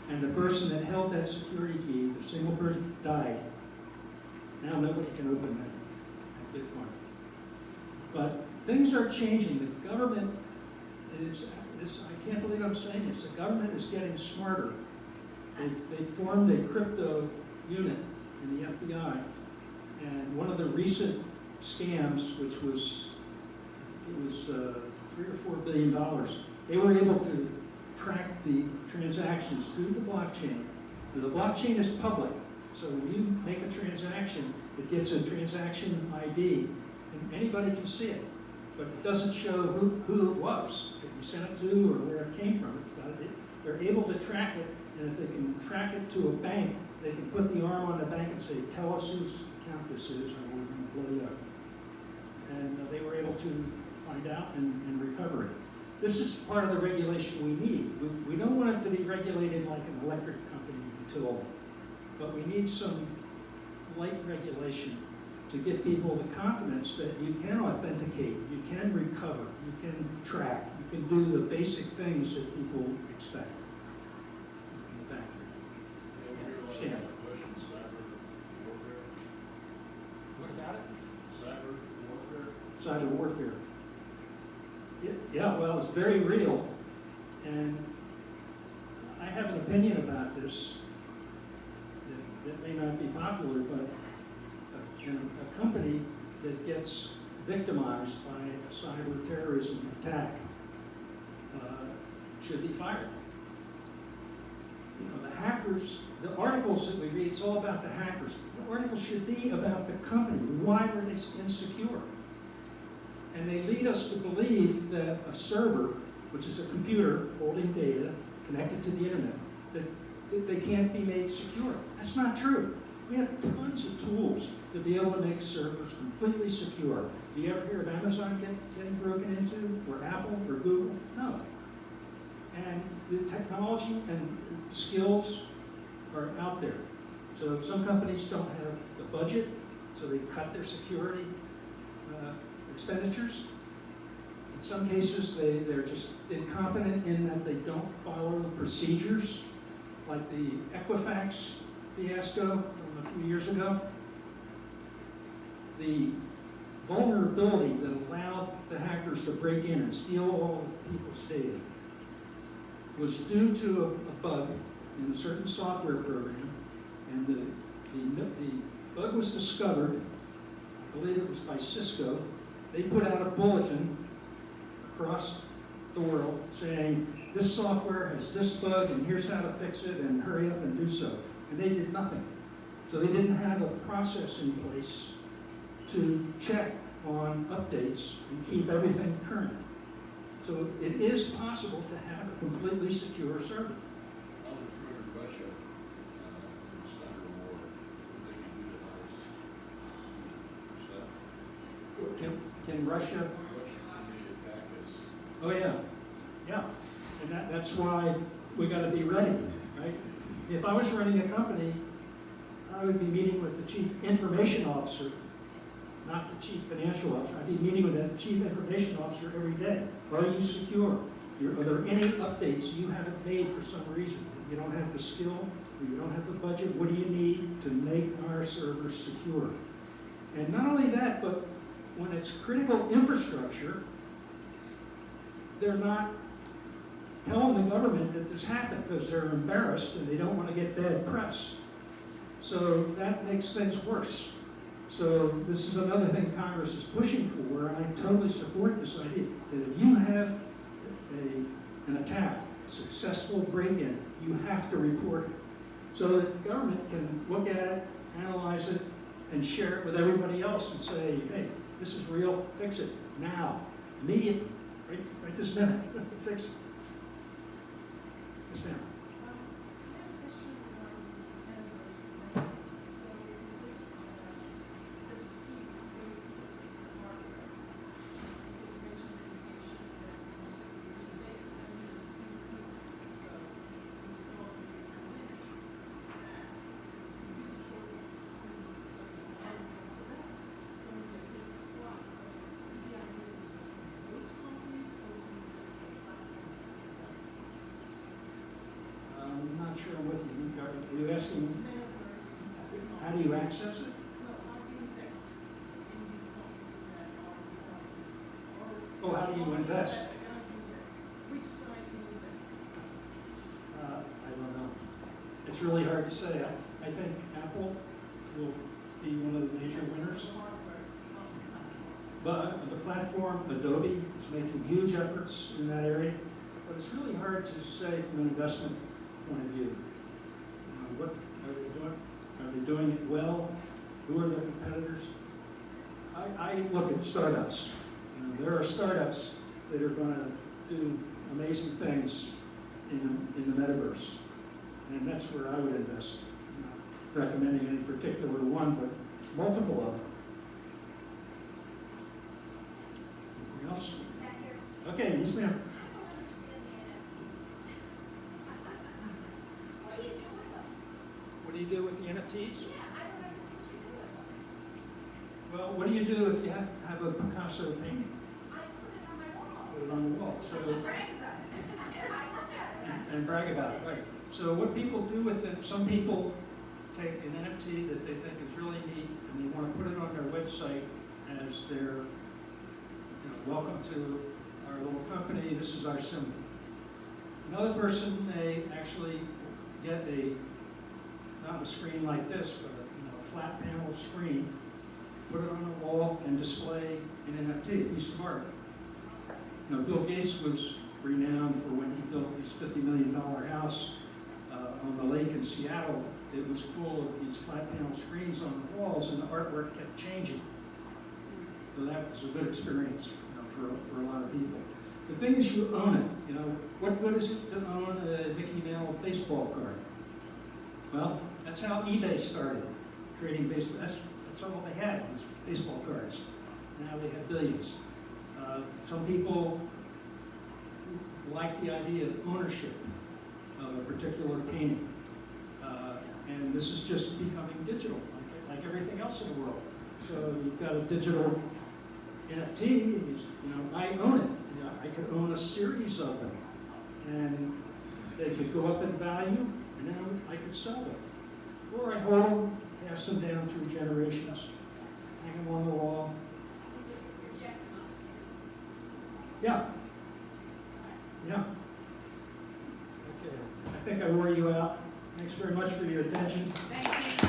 and the person that held that security key, the single person, died. Now nobody can open that Bitcoin. But things are changing. The government I can't believe I'm saying this, the government is getting smarter. They formed a crypto unit in the FBI, and one of the recent scams, which was, $3 or $4 billion, they were able to track the transactions through the blockchain. The blockchain is public, so when you make a transaction, it gets a transaction ID, and anybody can see it, but it doesn't show who it was, that you sent it to, or where it came from. They're able to track it, and if they can track it to a bank, they can put the arm on the bank and say, tell us whose account this is, or we're going to blow you up. And they were able to find out and recover it. This is part of the regulation we need. We don't want it to be regulated like an electric company utility, but we need some light regulation to give people the confidence that you can authenticate, you can recover, you can track, you can do the basic things that people expect. In the back here. Stan. What about it? Cyber warfare. Yeah, well, it's very real, and I have an opinion about this that may not be popular, but a company that gets victimized by a cyber terrorism attack should be fired. You know, the hackers, the articles that we read, it's all about the hackers. The articles should be about the company. Why were they insecure? And they lead us to believe that a server, which is a computer holding data connected to the internet, that they can't be made secure. That's not true. We have tons of tools to be able to make servers completely secure. Do you ever hear of Amazon getting broken into, or Apple, or Google? No. And the technology and skills are out there. So some companies don't have the budget, so they cut their security expenditures. In some cases, they're just incompetent in that they don't follow the procedures, like the Equifax fiasco from a few years ago. The vulnerability that allowed the hackers to break in and steal all of people's data was due to a bug in a certain software program, and the bug was discovered, I believe it was by Cisco. They put out a bulletin across the world saying, this software has this bug and here's how to fix it and hurry up and do so. And they did nothing. So they didn't have a process in place to check on updates and keep everything current. So it is possible to have a completely secure server. I'll refer to Russia in the cyber war. What they can do to us. Can Russia? Russia can attack us. Oh yeah, yeah. And that's why we got to be ready, right? If I was running a company, I would be meeting with the chief information officer, not the chief financial officer. I'd be meeting with that chief information officer every day. Are you secure? Are there any updates you haven't made for some reason? You don't have the skill, or you don't have the budget. What do you need to make our servers secure? And not only that, but when it's critical infrastructure, they're not telling the government that this happened because they're embarrassed and they don't want to get bad press. So that makes things worse. So this is another thing Congress is pushing for, and I totally support this idea, that if you have an attack, a successful break-in, you have to report it. So that the government can look at it, analyze it, and share it with everybody else and say, hey, this is real, fix it now, immediately, right this minute, fix it. Yes, ma'am. I'm not sure what are you asking? How do you access it? Oh, how do you invest? I don't know. It's really hard to say. I think Apple will be one of the major winners. But the platform, Adobe, is making huge efforts in that area. But it's really hard to say from an investment point of view. What are they doing? Are they doing it well? Who are their competitors? I look at startups. There are startups that are going to do amazing things in the metaverse. And that's where I would invest. I'm not recommending any particular one, but multiple of them. Anything else? Okay, yes ma'am. What do you do with the NFTs? Well, what do you do if you have a Picasso painting? I put it on my wall. Put it on the wall. So, Brag about it. And I look at it. and brag about it, right. So what people do with it, some people take an NFT that they think is really neat and they want to put it on their website as their, welcome to our little company, this is our symbol. Another person may actually get not a screen like this, but a flat panel screen, put it on the wall and display an NFT, a piece of art. Bill Gates was renowned for when he built his $50 million house on the lake in Seattle. It was full of these flat panel screens on the walls, and the artwork kept changing. So that was a good experience for a lot of people. The thing is, you own it. What good is it to own a Mickey Mantle baseball card? Well, that's how eBay started, trading baseball. That's all they had, was baseball cards. Now they have billions. Some people like the idea of ownership of a particular painting. And this is just becoming digital, like everything else in the world. So you've got a digital NFT, and I own it. I could own a series of them. And they could go up in value, and then I could sell them. Or I hold them, pass them down through generations, hang them on the wall. Yeah. Yeah. Okay. I think I wore you out. Thanks very much for your attention. Thank you.